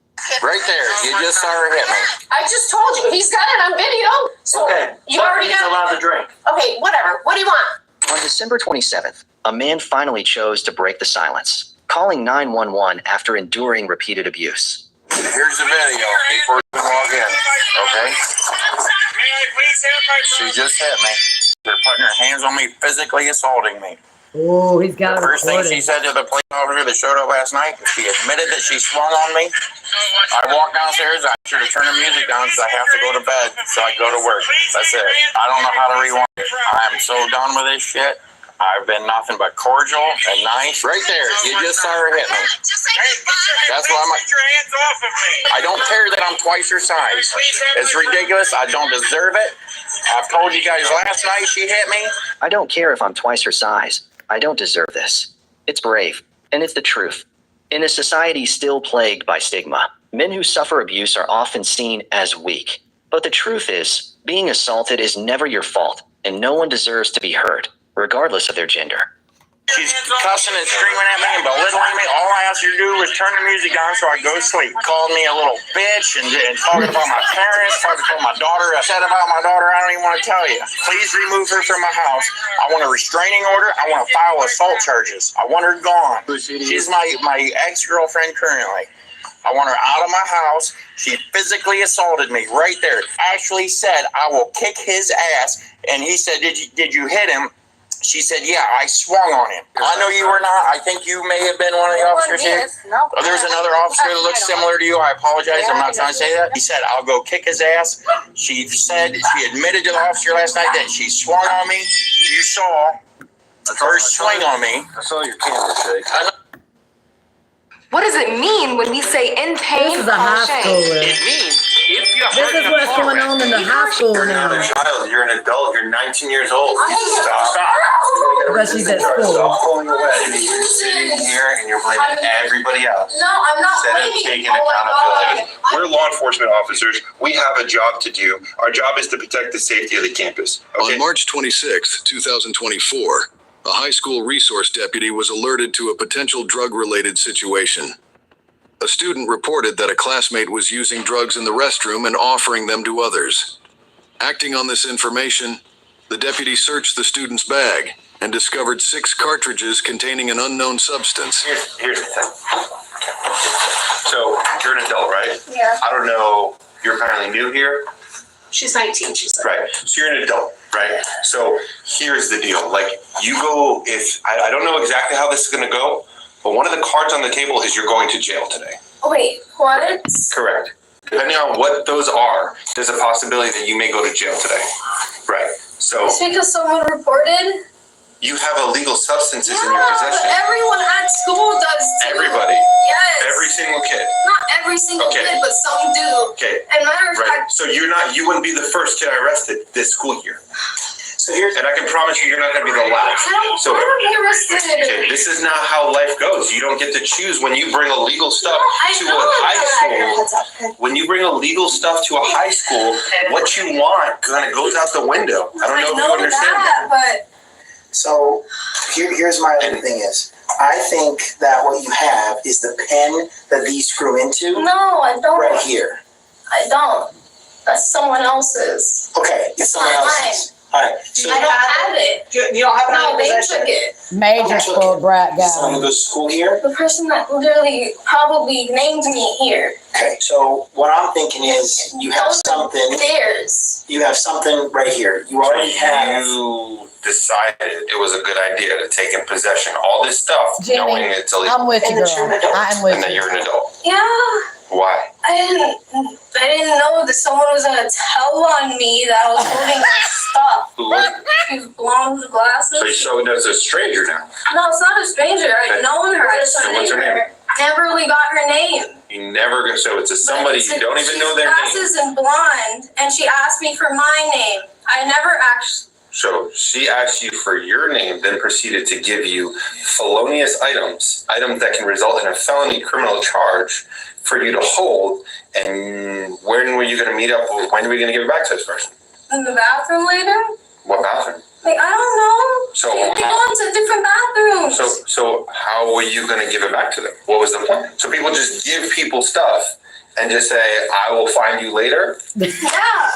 Right there, you just saw her hit me. I just told you, he's got it on video. So you already got allowed to drink. Okay, whatever. What do you want? On December 27th, a man finally chose to break the silence, calling 911 after enduring repeated abuse. Here's the video before you log in, okay? She just hit me. They're putting her hands on me, physically assaulting me. Oh, he's got The a first thing she recording. said to the police officer that showed up last night, she admitted that she swung on me. I walked downstairs, I asked her to turn the music down because I have to go to bed so I can go to work. That's it. I don't know how to rewind it. I'm so done with this shit. I've been nothing but cordial and nice. Right there, you just saw her hit me. That's why Get your hands off of me. I don't care that I'm twice her size. It's ridiculous. I don't deserve it. I've told you guys last night she hit me. I don't care if I'm twice her size. I don't deserve this. It's brave, and it's the truth. In a society still plagued by stigma, men who suffer abuse are often seen as weak. But the truth is, being assaulted is never your fault, and no one deserves to be hurt, regardless of their gender. She's cussing and screaming at me and belittling me. All I asked her to do was turn the music down so I go to sleep. Called me a little bitch and talking about my parents, talking about my daughter. I said about my daughter, I don't even want to tell you. Please remove her from my house. I want a restraining order. I want to file assault charges. I want her gone. She's my ex-girlfriend currently. I want her out of my house. She physically assaulted me right there. Ashley said, I will kick his ass. And he said, did you hit him? She said, yeah, I swung on him. I know you were not. I think you may have been one of the officers here. No. Oh, there's another officer that looks similar to you. I apologize. I'm not trying to say that. He said, I'll go kick his ass. She said, she admitted to the officer last night that she swung on me. You saw her swing on me. I saw your camera shake. What does it mean when we say in pain This is a or high shame? schooler. It means if you This is what's going on in the high school You're not now. a child. You're an adult. You're 19 years old. Stop. But she's at school. Stop pulling away. You're sitting here and you're blaming everybody else. No, I'm not Instead of blaming. taking accountability. We're law enforcement officers. We have a job to do. Our job is to protect the safety of the campus. Okay? On March 26, 2024, a high school resource deputy was alerted to a potential drug-related situation. A student reported that a classmate was using drugs in the restroom and offering them to others. Acting on this information, the deputy searched the student's bag and discovered 6 cartridges containing an unknown substance. Here's the thing. So you're an adult, right? Yeah. I don't know. You're apparently new here. She's 19, she said. Right. So you're an adult, right? So here's the deal. Like you go, if I don't know exactly how this is going to go, but one of the cards on the table is you're going to jail today. Oh, wait, what? Correct. Depending on what those are, there's a possibility that you may go to jail today. Right. So It's because someone reported? you have illegal substances in your But possession. everyone at school does too. Everybody. Yes. Every single kid. Not every single Okay. kid, but some do. Okay. And matter of Right. fact, So you wouldn't be the first kid arrested this school year. So and I can promise you're not going to be the last. I don't So want to be arrested. okay, this is not how life goes. You don't get to choose when you bring illegal stuff I to know a high that. school. When you bring illegal stuff to a high school, what you want kind of goes out the window. I don't know if you understand that. But So here's my other thing is, I think that what you have is the pen that these screw into no, I don't. right here. I don't. That's someone else's. Okay, it's It's someone not else's. All right. So I don't have it. You don't have it No, in they possession? took it. Major spoiled brat Someone who guy. goes to school here? The person that literally probably named me here. Okay, so what I'm thinking is you have something, Theirs. you have something right here. You already have. You decided it was a good idea to take in possession all this stuff, knowing Jenny, it's illegal, I'm with you, girl. I'm with and that you. you're an adult. Yeah. Why? I didn't know that someone was gonna tell on me that I was holding my stuff. Who was it? She's blonde with glasses. So that's a stranger now. No, it's not a stranger. I've known her. I just So what's her name? never really got her name. You never go. So it's a somebody you don't even know their name. Glasses and blonde, and she asked me for my name. I never actually. So she asked you for your name, then proceeded to give you felonious items that can result in a felony criminal charge for you to hold. And when were you going to meet up? When are we going to give it back to this person? In the bathroom later? What bathroom? Like, I don't know. So We go into different bathrooms. So how were you going to give it back to them? What was the plan? So people just give people stuff and just say, I will find you later? Yeah.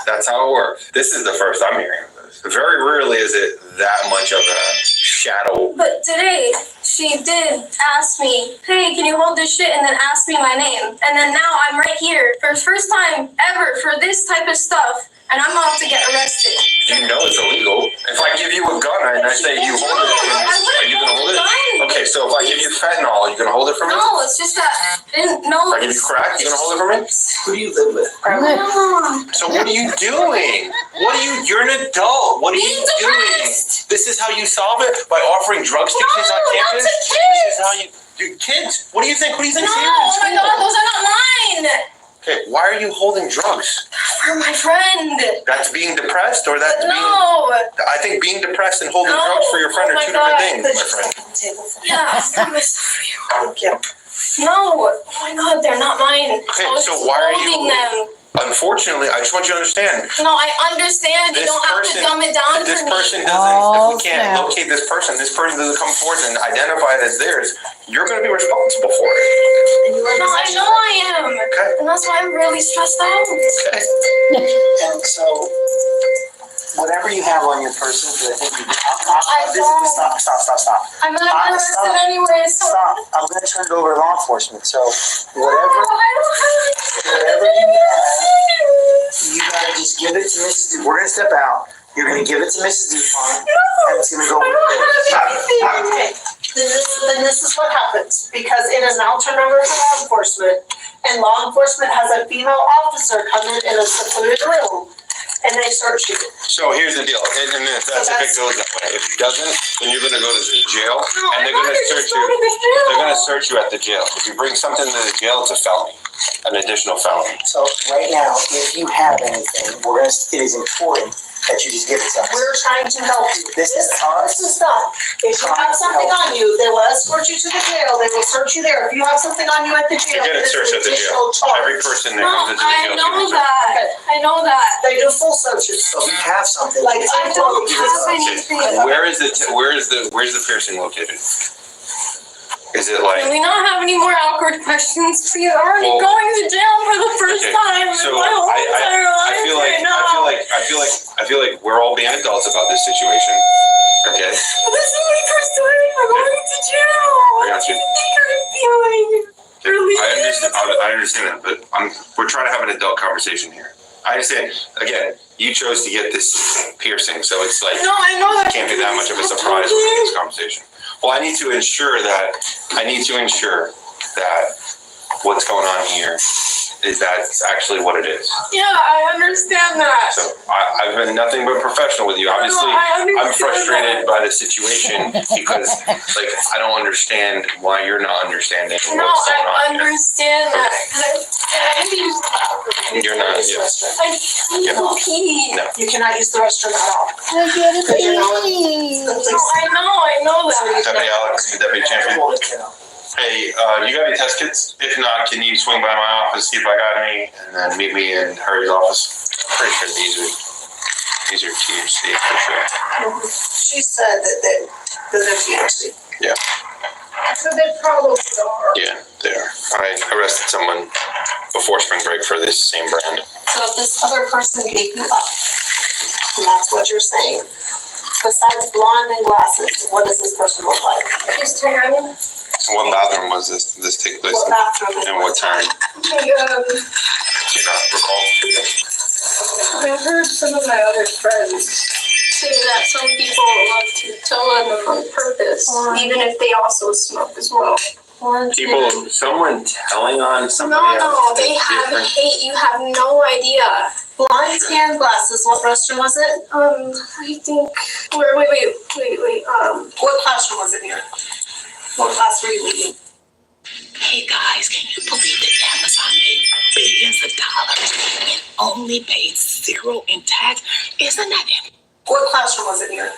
That's how it works. This is the first I'm hearing of this. Very rarely is it that much of a shadow. But today, she did ask me, hey, can you hold this shit? And then ask me my name. And then now I'm right here for the first time ever for this type of stuff. And I'm about to get arrested. You know it's illegal. If I give you a gun and I say you hold it, are you going to hold it? Okay, so if I give you fentanyl, are you going to hold it for me? No, it's just that I didn't know. If I give you crack, you going to hold it for me? Who do you live with? So what are you doing? You're an adult. What are you Being doing? depressed. This is how you solve it? By offering drugs to kids on No, not campus? to This kids. is how you kids? What do you think? What do you No, think's here in oh my school? God, those are not mine. Okay, why are you holding drugs? For my friend. That's being depressed, or that's being? No. I think being depressed and holding No. drugs for your friend Oh are my two different God. things, my friend. Yeah, Thank you. no. Oh my God, they're not mine. Okay, I was so why are holding you- them. Unfortunately, I just want you to understand. No, I understand. You This don't have to person- dumb it down This for me. person doesn't. Oh, If we can't snap. locate this person doesn't come forth and identify it as theirs. You're going to be responsible for it. No, I know I am. Okay. And that's why I'm really stressed out. Okay. And so, whatever you have on your person, because I think you stop. I'm not arrested Stop. anyway, so. Stop. I'm going to turn it over to law enforcement. So, whatever I you have, you got to just give it to Mrs. We're going to step out. You're going to give it to Mrs. Dupont, and it's going to go with Okay, then this is what happens, because it is now turned over to law enforcement, and law enforcement has a female officer come in a secluded room, and they search you. So here's the deal. And if that's if it goes that way. If it doesn't, then you're going to go to the jail, and they're going to search you. They're going to search you at the jail. If you bring something to the jail, it's a felony, an additional felony. So, right now, if you have anything, it is important that you just give it to us. We're trying to help you. This is done. If you have something on you, they will escort you to the jail, they will search you there. If you have something on you at the jail, You get a it is search an at the additional jail. Every charge. person that No, comes into the I jail. know gets a that. I know that. They do full searches. So, if you have something, Like, I don't have anything. Where's the piercing located? Is it like? Can we not have any more awkward questions? Please, I'm already Well, going to jail for the first okay, time so in my whole entire life I feel like we're all being adults about this situation. Okay. This is my first time. I'm going to jail. I got you. What do you think I'm feeling? Really? I understand that, but we're trying to have an adult conversation here. I understand. Again, you chose to get this piercing, so it's like No, I know that. can't be that much of a surprise within this conversation. Well, I need to ensure that what's going on here is that it's actually what it is. Yeah, I understand that. So I've been nothing but professional with you. Obviously, I'm frustrated by the situation because, like, I don't understand why you're not understanding what's No, going I on here. understand that. You're not. Use the Yeah. restroom. I need to pee. No. You cannot use the restroom at all. No, I know that. Deputy Alex, Deputy Champion. hold it, you know. Hey, you got any test kits? If not, can you swing by my office, see if I got any, and then meet me in Harry's office? I'm pretty sure these are THC for sure. She said that they're THC. Yeah. So they probably are. Yeah, they are. I arrested someone before spring break for this same brand. So if this other person gave you up, and that's what you're saying, Besides blonde and glasses, what does this person look like? She's tan. So what bathroom was this take place What in? bathroom? And what time? Okay, Do you not recall? I heard some of my other friends say that some people love to tell on them on purpose, even if they also smoke as well. People, someone telling on somebody No, else. they is have different. hate. You have no idea. Blonde, tan, glasses, what restroom was it? I think. Wait. What classroom was it here? What class were you leading? Hey guys, can you believe that Amazon made billions of dollars and only paid $0 in tax? Isn't that it? What classroom was it here?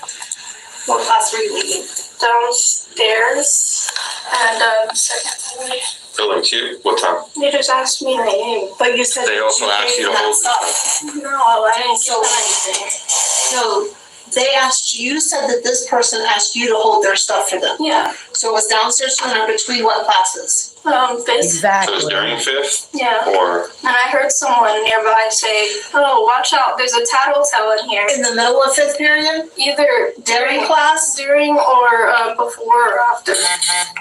What class were you leading? Downstairs and second. Building 2, what time? They just asked me my name. But you said They that also asked you to that hold- stuff. No, I didn't give them anything. No, they asked, you said that this person asked you to hold their stuff for them. Yeah. So it was downstairs and between what classes? Fifth. So it Exactly. was during 5th? Yeah. Or And I heard someone nearby say, "Oh, watch out! There's a tattletale in here." In the middle of 5th period? Either During class? during or before or after.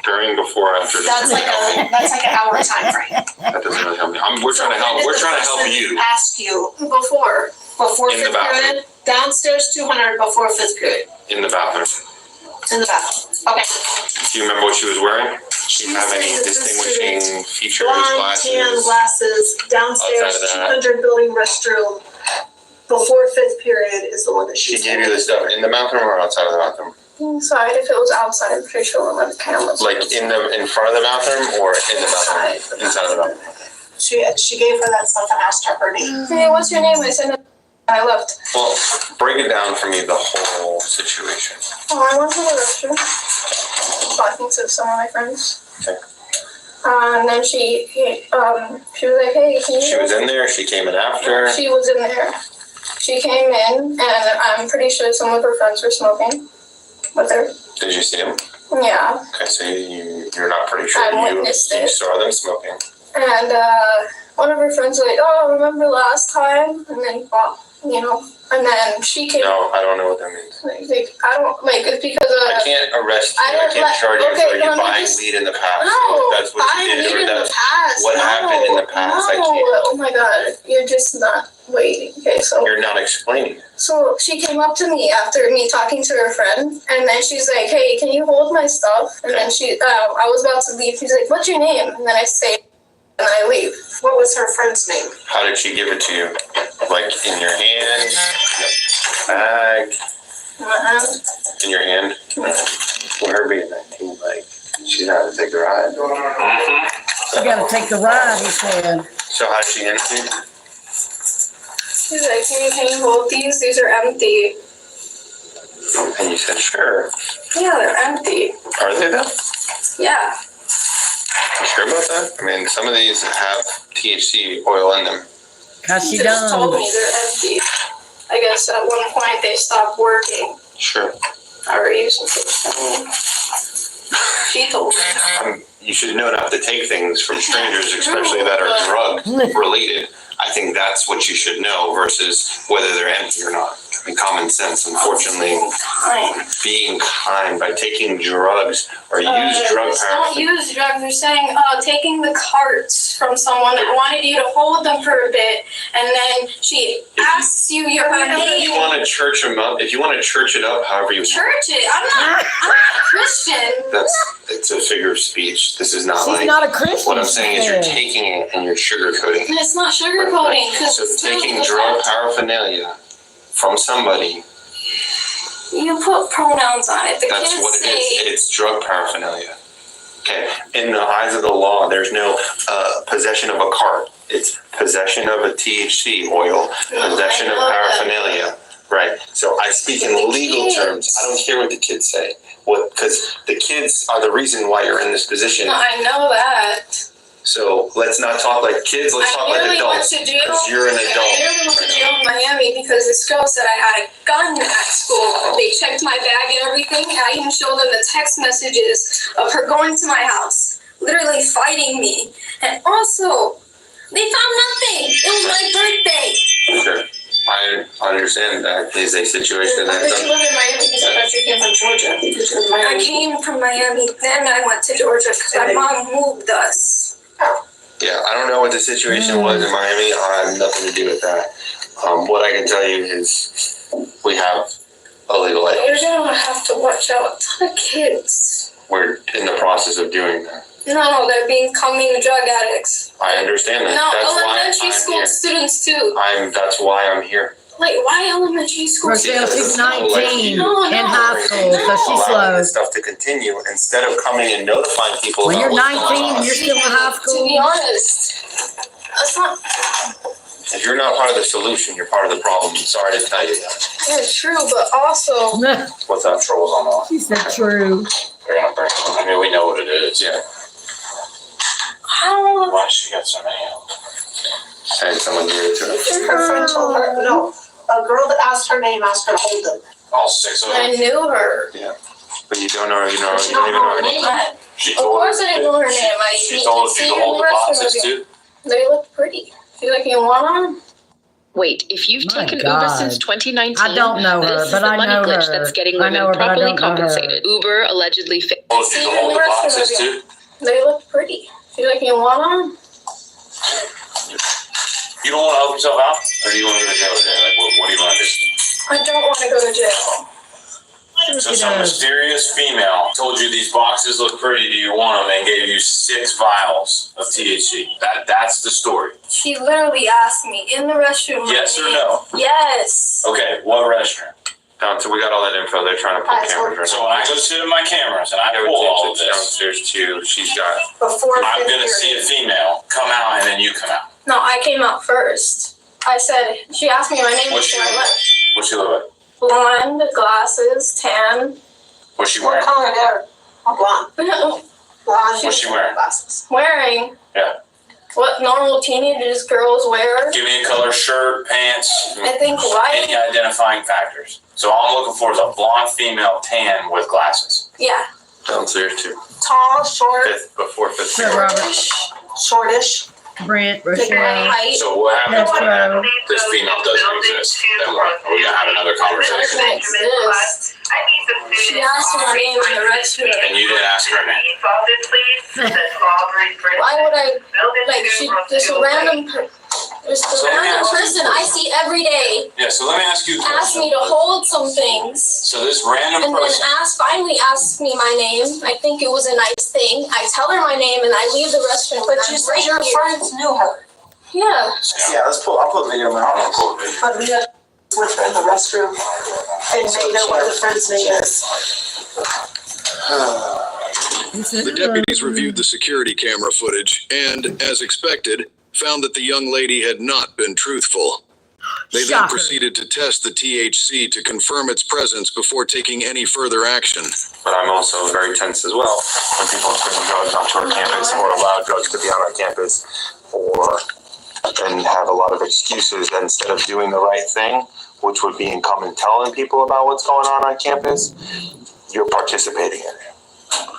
during, before, after? That's like an hour time frame. That doesn't really help me. We're trying to help. We're trying to help you. Ask you Before. before In the 5th bathroom. period? Downstairs 200 before 5th period. In the bathroom. In the bathroom. Okay. Do you remember what she was wearing? She have said any that this distinguishing features, Blonde, tan, glasses? glasses, downstairs, Outside of that. 200 building restroom. Before 5th period is the one that She gave you the stuff in the bathroom or outside of the bathroom? Inside, if it was outside, I'm pretty sure one of the cameras. Like in front of the bathroom or in the bathroom? Inside of the bathroom. She gave her that stuff and asked her name. Hey, what's your name? I said I left. Well, break it down for me, the whole situation. Oh, I went to the restroom, talking to some of my friends. Okay. And then she was like, "Hey, can you?" She was in there, she came in after. She was in there. She came in, and I'm pretty sure some of her friends were smoking with her. Did you see him? Yeah. Okay, so you're not pretty sure. I You witnessed it. saw them smoking. And one of her friends was like, "Oh, remember last time?" And then, and then she came. No, I don't know what that means. Like, I don't like it's because I can't arrest you. I I don't can't let- charge you okay, for you no, buying just- weed in the past. No, If that's what I you did, did or in the that's past. what happened in the past. I No, can't. oh my god, you're just not waiting. Okay, so You're not explaining. so she came up to me after me talking to her friend, and then she's like, "Hey, can you hold my stuff?" And then I was about to leave. She's like, "What's your name?" And then I say, and I leave. What was her friend's name? How did she give it to you? Like in your hand, bag, in your hand. With her being 19, like she's not to take the ride. You gotta take the ride, he said. So how did she hand it to you? She's like, can you hold these? These are empty. And you said sure. Yeah, they're empty. Are they though? Yeah. You sure about that? I mean, some of these have THC oil in them. Cause she They just told done. me they're empty. I guess at one point they stopped working. Sure. Or using it. She told me. You should know not to take things from strangers, especially that are drug related. I think that's what you should know versus whether they're empty or not. I mean, common sense, unfortunately, being kind by taking drugs or use drug It's not paraphernalia. use drugs. They're saying taking the carts from someone that wanted you to hold them for a bit, and then she asks you your If you name. want to church them up, if you want to church it up, however you want, Church it. I'm not a Christian. it's a figure of speech. This is not She's like, not a Christian. what I'm saying is you're she said. taking it and you're sugarcoating. And it's not sugarcoating because So taking drug paraphernalia from somebody, you put pronouns on it. The that's kids what it say is. It's drug paraphernalia. Okay, in the eyes of the law, there's no possession of a cart. It's possession of a THC oil, possession of paraphernalia. Right. So I speak in legal terms. I don't care what the kids say. Because the kids are the reason why you're in this position. I know that. So let's not talk like kids. Let's talk like I nearly went adults. to jail. Because you're an I adult. nearly went to jail in Miami because this girl said I had a gun at school. They checked my bag and everything, and I even showed them the text messages of her going to my house, literally fighting me. And also, they found nothing. It was my birthday. Sure. I I understand that is a situation Where did you live in Miami? Because I thought you came from Georgia. Did you live in I Miami? came from Miami, then I went to Georgia because my mom moved us. Yeah, I don't know what the situation was in Miami. I have nothing to do with that. What I can tell you is we have illegal We're items. gonna have to watch out. A ton of kids. We're in the process of doing that. No, they're becoming drug addicts. I understand that. No, That's why elementary I'm school here. students too. That's why I'm here. Like, why elementary school Rochelle, students? she's 19 No, in no. high school, so she's Allowing slow. this stuff to continue instead of coming and notifying people When about you're what's going 19 on. and you're still in high To be school, honest, that's not If you're not part of the solution, you're part of the problem. I'm sorry to tell you that. very true, but also, What's that? Trolls on the she said true. They're gonna bring it. I mean, we know what it is. Yeah. how Why she got so many? Hey, someone gave it to her. Her friend told her, no, a girl that asked her name asked her to hold them. All 6 of I them. knew her. But you don't know her. You don't She even don't know her know name. her name. She Of told course I didn't know her name. I She see told see you to her in hold the the restroom boxes with you. too. They look pretty. Do you like you want on? Wait, if you've My taken God. Uber since 2019, I don't know her, this is but the I money know glitch her. that's getting I know women her, but I properly don't know her. compensated. Uber allegedly Told you to hold the boxes too. They look pretty. Do you like you want on? You don't want to help yourself out, or do you want to go to jail today? Like, what do you want to do? I don't want to go to jail. So She some does. mysterious female told you these boxes look pretty, do you want them, and gave you 6 vials of THC. That's the story. She literally asked me in the restroom. Yes or no? Yes. Okay, what restaurant? So we got all that info. They're trying to pull cameras right now. So when I go sit in my cameras and I pull all of this downstairs too, she's got. Before I'm fifth gonna see a period. female come out and then you come out. No, I came out first. I said, she asked me my name What's she before I look left. like? What's she look like? Blonde, glasses, tan. What's she What wearing? color hair? Blonde. Blonde. What's she wearing? Glasses. Wearing. Yeah. What normal teenagers girls wear. Give me a color, shirt, pants, I think white. any identifying factors. So all I'm looking for is a blonde female tan with glasses. Yeah. Downstairs too. Tall, short, Before fifth Sure, grade. Robert. shortish. Brent, Rochelle, Height. So what happens when Metro. this female doesn't exist? Then what? Are we gonna have another conversation? Doesn't exist. She asked me my name in the restroom. And you didn't ask her name. Why would I, like, this random person I see every day Yeah, so let me ask you a asked me question. to hold some things. So this random And then person, finally asked me my name. I think it was a nice thing. I tell her my name and I leave the restroom. But and you I'm said right your here. friends knew her. Yeah. Yeah, I'll put a video in my I'm office. cool with it. But we had with her in the restroom and made her what the friend's name is. The deputies reviewed the security camera footage and, as expected, found that the young lady had not been truthful. They then Shocker. proceeded to test the THC to confirm its presence before taking any further action. But I'm also very tense as well when people bring drugs onto our campus or allow drugs to be on our campus and have a lot of excuses instead of doing the right thing, which would be in coming telling people about what's going on campus, you're participating in it.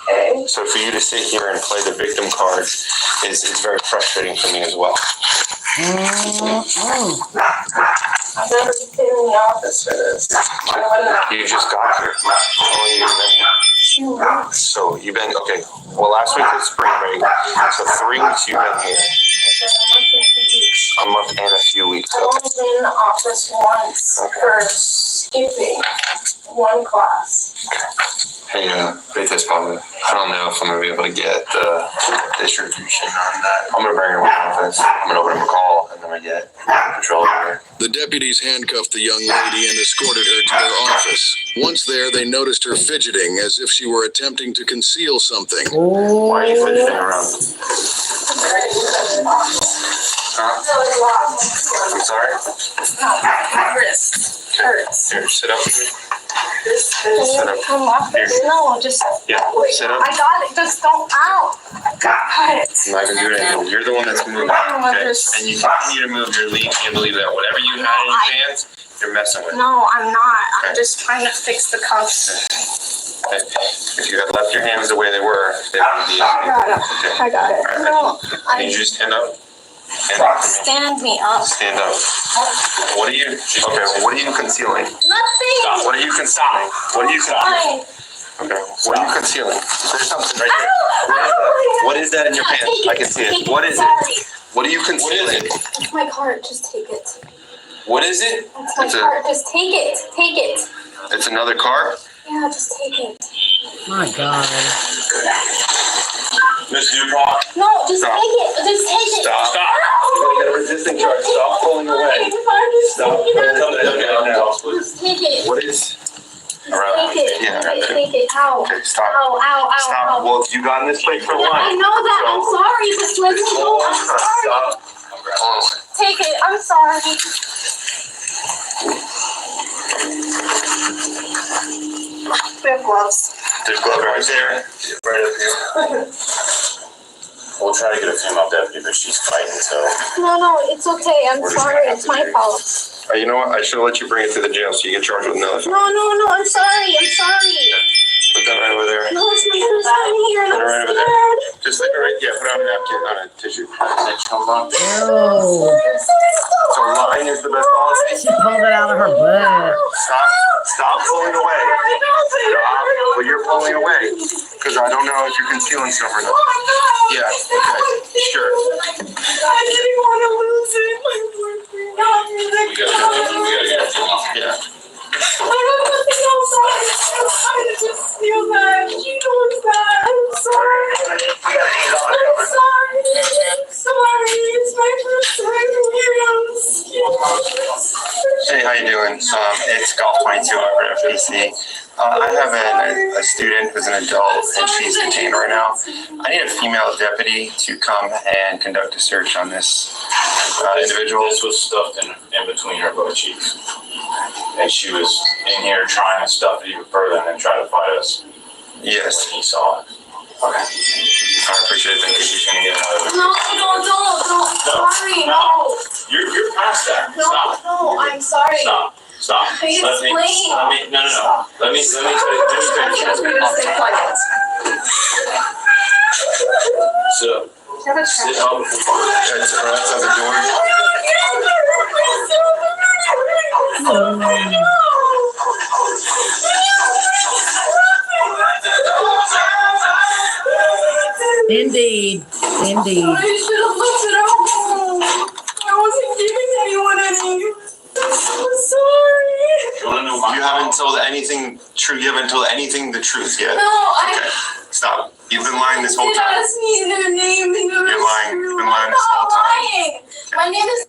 Okay. So for you to sit here and play the victim card is very frustrating for me as well. I've never been in the office for this. You just got here. How long have you been here? 2 weeks. So you've been, okay, well, last week was spring break, so 3 weeks you've been here. A month and a few weeks. I've only been in the office once for skipping one class. Hey, rate this probably. I don't know if I'm gonna be able to get the distribution on that. I'm gonna bring her to my office. I'm gonna open up a call and then I get control of her. The deputies handcuffed the young lady and escorted her to their office. Once there, they noticed her fidgeting as if she were attempting to conceal something. Why are you fidgeting around? Huh? I'm sorry? My wrist hurts. Here, sit up with me. Can you come up? No, just. Yeah, sit up. I got it. Just don't. Ow. I got it. I'm not gonna do anything. You're the one that's moving, okay? And you continue to move your lead. Can't believe that whatever you had in your hands, you're messing with. No, I'm not. I'm Okay. just trying to fix the cuffs. If you had left your hands the way they were, they wouldn't be. I got it. Okay. I got it. All right. No, I need you to stand up. Stand up. talk to me. Stand me up. Stand up. What are you? Okay. What are you concealing? Nothing. What are you concealing? What are you concealing? Fine. Okay. What are you concealing? There's something right there. What is that in your pants? I can see it. What is it? What are you concealing? It's my card. Just take it. What is it? It's my card. Just take it. Take it. It's another car? Yeah, just take it. My God. Miss DuPont. No, just take it. Just take it. Stop. Stop. You got a resisting charge. Stop pulling away. Stop pulling away now. Just take it. What is? Take it. Yeah. Take it. Ow. Okay, stop. Ow, ow, ow, Stop. ow. Well, you got in this place for I life. know that. I'm sorry, but let me go. I'm sorry. Stop. Take it. I'm sorry. We have gloves. There's gloves right there. Right up here. We'll try to get a female deputy, but she's fighting, so. No, it's okay. I'm sorry. It's my fault. You know what? I should have let you bring it to the jail so you get charged with another. No, I'm sorry. I'm sorry. Put that right over there. No, it's my first time here and Put it right I'm over there. scared. Just like right, yeah, put it on a napkin, on a tissue. Come on. Oh, So lying is the best policy. she pulled it out of her butt. Stop pulling away. Stop. Well, you're pulling away because I don't know if you're concealing stuff or not. Yeah, okay, sure. I didn't want to lose it. My boyfriend. We gotta get a female. Yeah. I have nothing else on. I'm trying to just feel that. She knows that. I'm sorry. I'm sorry. It's my first time here. I'm scared. Hey, how you doing? It's Golf 22 over at FPC. I have a student who's an adult and she's detained right now. I need a female deputy to come and conduct a search on this individual. This was stuffed in between her butt cheeks. And she was in here trying to stuff it even further and then try to fight us. Yes. When he saw it. Okay. I appreciate it. Thank you. She's gonna get out of it. No. Sorry, no. You're past that. Stop. No, I'm sorry. Stop. Please No. Let me tell you. So, sit up. That's outside the door. Indeed. I should have left it out. I wasn't giving anyone any. I'm sorry. You wanna know my You haven't told anything true. You haven't told anything the truth yet. No, Okay. Stop. You've been lying this whole They time. asked me their name and it was You're lying. true. You've been lying I'm this whole not time. lying. my name is.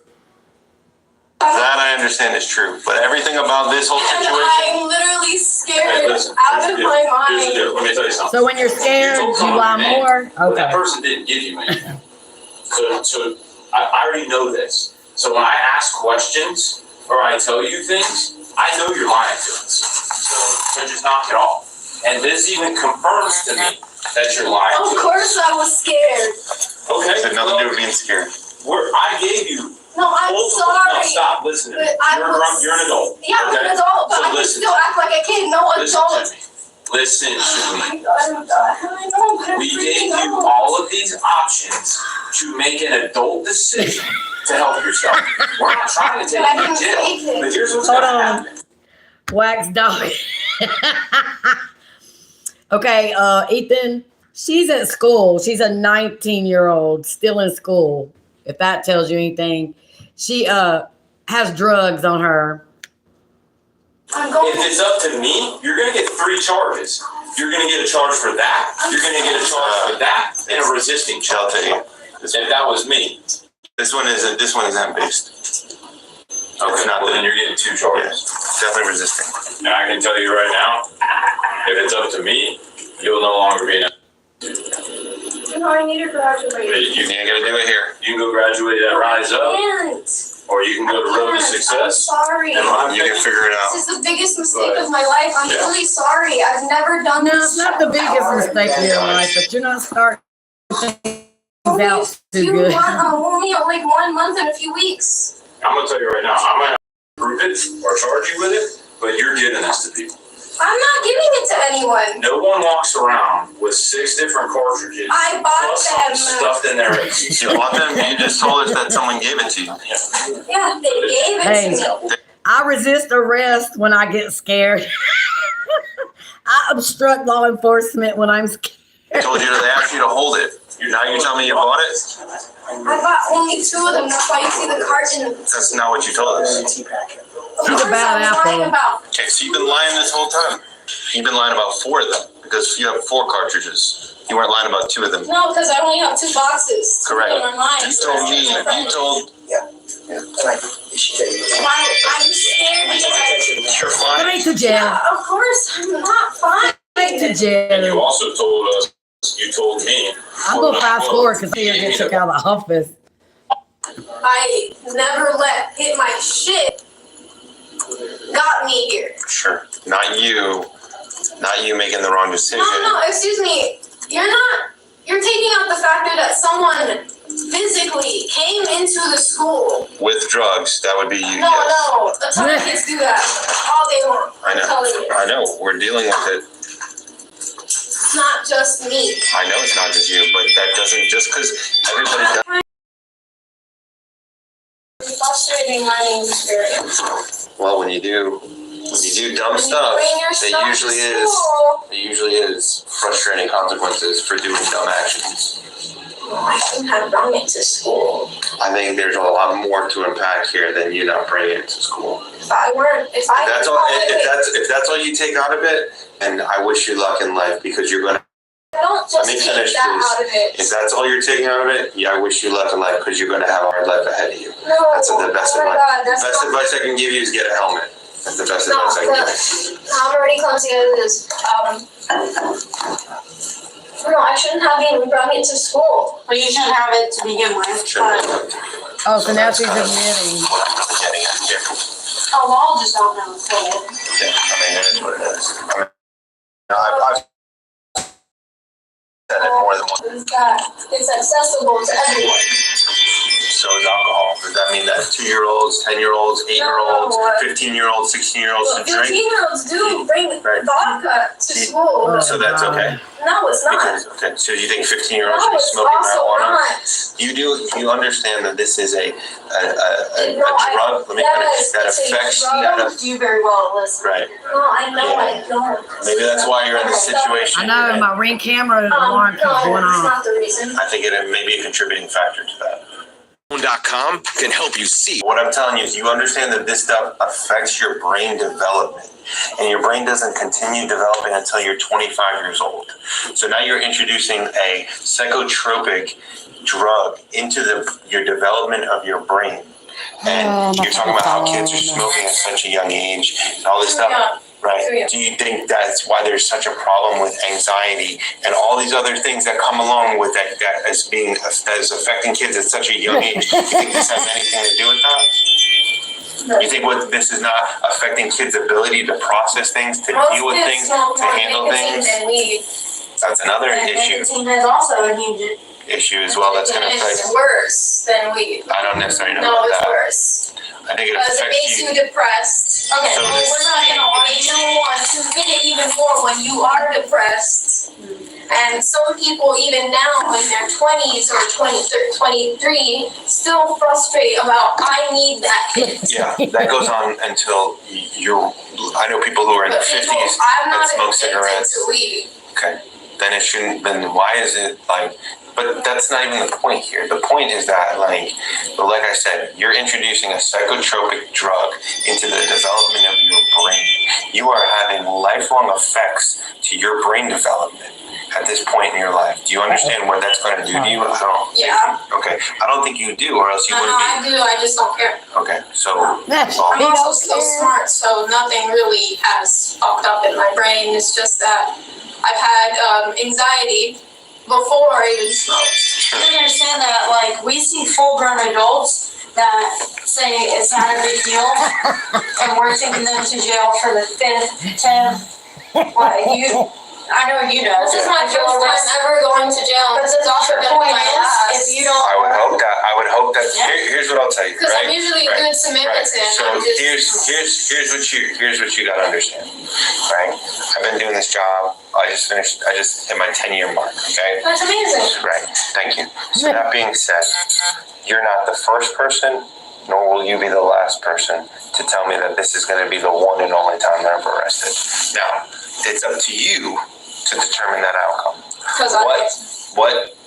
That I understand is true, but everything about this whole And situation. I'm literally scared Hey, listen, out of my here's the mind. deal. Let me tell you something. So when you're scared, you lie more? But that Okay. person didn't give you anything. So I already know this. So when I ask questions or I tell you things, I know you're lying to us. So just knock it off. And this even confirms to me that you're lying Of to us. course I was scared. Okay. Had nothing to do with being scared. I gave you. No, I'm No, sorry. stop listening. But I was- You're an adult. Yeah, I'm an okay? adult, but So I can listen. still act like a kid. No Listen adult. to me. Listen to Oh me. my God, I'm done. I know, but I'm We freaking gave you out. all of these options to make an adult decision to help yourself. We're not trying to take But I you to didn't jail, take it. but here's what's Hold gonna on. happen. Wax dog. Okay, Ethan, she's at school. She's a 19-year-old still in school. If that tells you anything. She has drugs on her. I'm going. If it's up to me, you're gonna get 3 charges. You're gonna get a charge for that. You're gonna get a charge for that and a resisting charge. I'll tell you. If that was me. This one is hemp-based. Okay, not well then the- you're getting 2 charges. Definitely resisting. And I can tell you right now, if it's up to me, you'll no longer be in a. No, I need to graduate. You ain't gonna do it here. You can go graduate at Rise Up, Can't. or you can go to Road to I'm Success. sorry. And what I'm You can thinking- figure it This out. is the biggest mistake of my life. I'm Yeah. really sorry. I've never done No, this. it's not the biggest mistake of your life, but you're not starting things out too You good. want only like 1 month and a few weeks. I'm gonna tell you right now, I'm gonna prove it or charge you with it, but you're giving this to people. I'm not giving it to anyone. No one walks around with 6 different cartridges. I bought plus something them. stuffed in there. You bought them? You just told us that someone gave it to you. Yeah, they gave it to me. I resist arrest when I get scared. I obstruct law enforcement when I'm scared. I told you they asked you to hold it. Now you're telling me you bought it? I bought only 2 of them. That's why you see the carton. That's not what you told us. She's a bad apple. Okay, so you've been lying this whole time. You've been lying about 4 of them because you have 4 cartridges. You weren't lying about 2 of them. No, because I only have 2 boxes. Correct. 2 of them are mine. You told me. You told. I'm scared because You're fine. Straight to jail. yeah, of course, I'm not fine. Straight to And jail. you also told us, you told me. I'll go fast forward because here get took out of the office. I never let hit my shit. Got me here. Sure. Not you. Not you making the wrong decision. No, excuse me. You're taking out the factor that someone physically came into the school. With drugs, that would be you. No, yes. no. A ton of kids do that all day long. I'm telling you. I know. We're dealing with it. It's not just me. I know it's not just you, but that doesn't just because everybody does. Frustrating learning experience. Well, when you do dumb stuff, it usually is frustrating consequences for doing dumb actions. I shouldn't have brought it to school. I think there's a lot more to unpack here than you not bringing it to school. If That's all you take out of it, and I wish you luck in life because you're gonna. I don't just take finish, that please. out of it. If that's all you're taking out of it, yeah, I wish you luck in life because you're gonna have a hard life ahead of you. No, That's the best oh my advice. God, that's Best not- advice I can give you is get a helmet. That's the best No, advice I can give you. I'm already clumsy as it is. No, I shouldn't have even brought it to school. Well, you shouldn't have it to begin with. Oh, so now she's admitting. What I'm really getting at here. Oh, well, I'll just don't know. So. Yeah, I mean, it is what it is. I mean, I've said it more than once. It's accessible to everyone. So is alcohol. Does that mean that 2-year-olds, 10-year-olds, 8-year-olds, No. 15-year-olds, 16-year-olds Well, should drink? 15-year-olds do bring Right. vodka to school. So that's okay. No, it's not. Because, okay, so you think 15-year-olds should No, be it's smoking also marijuana? not. You understand that this is a No, drug, let me finish, that it's a affects, drug. that, Do very well at listening. right. No, I know Yeah. I don't. Maybe that's why you're in this situation. I know my Ring camera alarm keeps No, going that's off. not the reason. I think it may be a contributing factor to that. .com can help you see. What I'm telling you is you understand that this stuff affects your brain development, and your brain doesn't continue developing until you're 25 years old. So now you're introducing a psychotropic drug into your development of your brain. And you're talking about how kids are smoking at such a young age and all this stuff. Yeah. Right. Yeah. Do you think that's why there's such a problem with anxiety and all these other things that come along with that as affecting kids at such a young age? Do you think this has anything to do with that? No. You think this is not affecting kids' ability to process things, to Most deal with kids things, smoke to more handle nicotine things? than weed. That's another And issue nicotine is also a huge as well. That's going to It's affect. worse than weed. I don't necessarily know No, about it's that. worse. I think it Because it affects makes you. you depressed. Okay, So well, this- we're not gonna argue. You want to get it even more when you are depressed. And some people, even now in their 20s or 23, still frustrate about, I need that hit. Yeah, that goes on until you're. I know people who are in their But people, 50s I'm that not smoke addicted cigarettes. to weed. Okay, then it shouldn't. Then why is it like? But that's not even the point here. The point is that, like I said, you're introducing a psychotropic drug into the development of your brain. You are having lifelong effects to your brain development at this point in your life. Do you understand what that's going to do to you? I don't. Yeah. Okay, I don't think you do, or else you No, wouldn't I do, I just don't care. be. Okay, so. I'm also so smart, so nothing really has fucked up in my brain. It's just that I've had anxiety before I even smoked. You don't understand that, like, we see full-grown adults that say it's not a big deal, and we're taking them to jail for the 5th, 10th, what, I know you know. This is my first time ever going to jail. But This is also the gonna be point my is, last. if you don't. I would hope that, here's what I'll tell you, Because right? I'm usually a Right, good Samaritan. So I'm just, here's what you gotta understand, right? I've been doing this job, I just hit my 10-year mark, okay? that's amazing. Right, thank you. So that being said, you're not the first person, nor will you be the last person to tell me that this is gonna be the one and only time I'm ever arrested. Now, it's up to you to determine that outcome. Because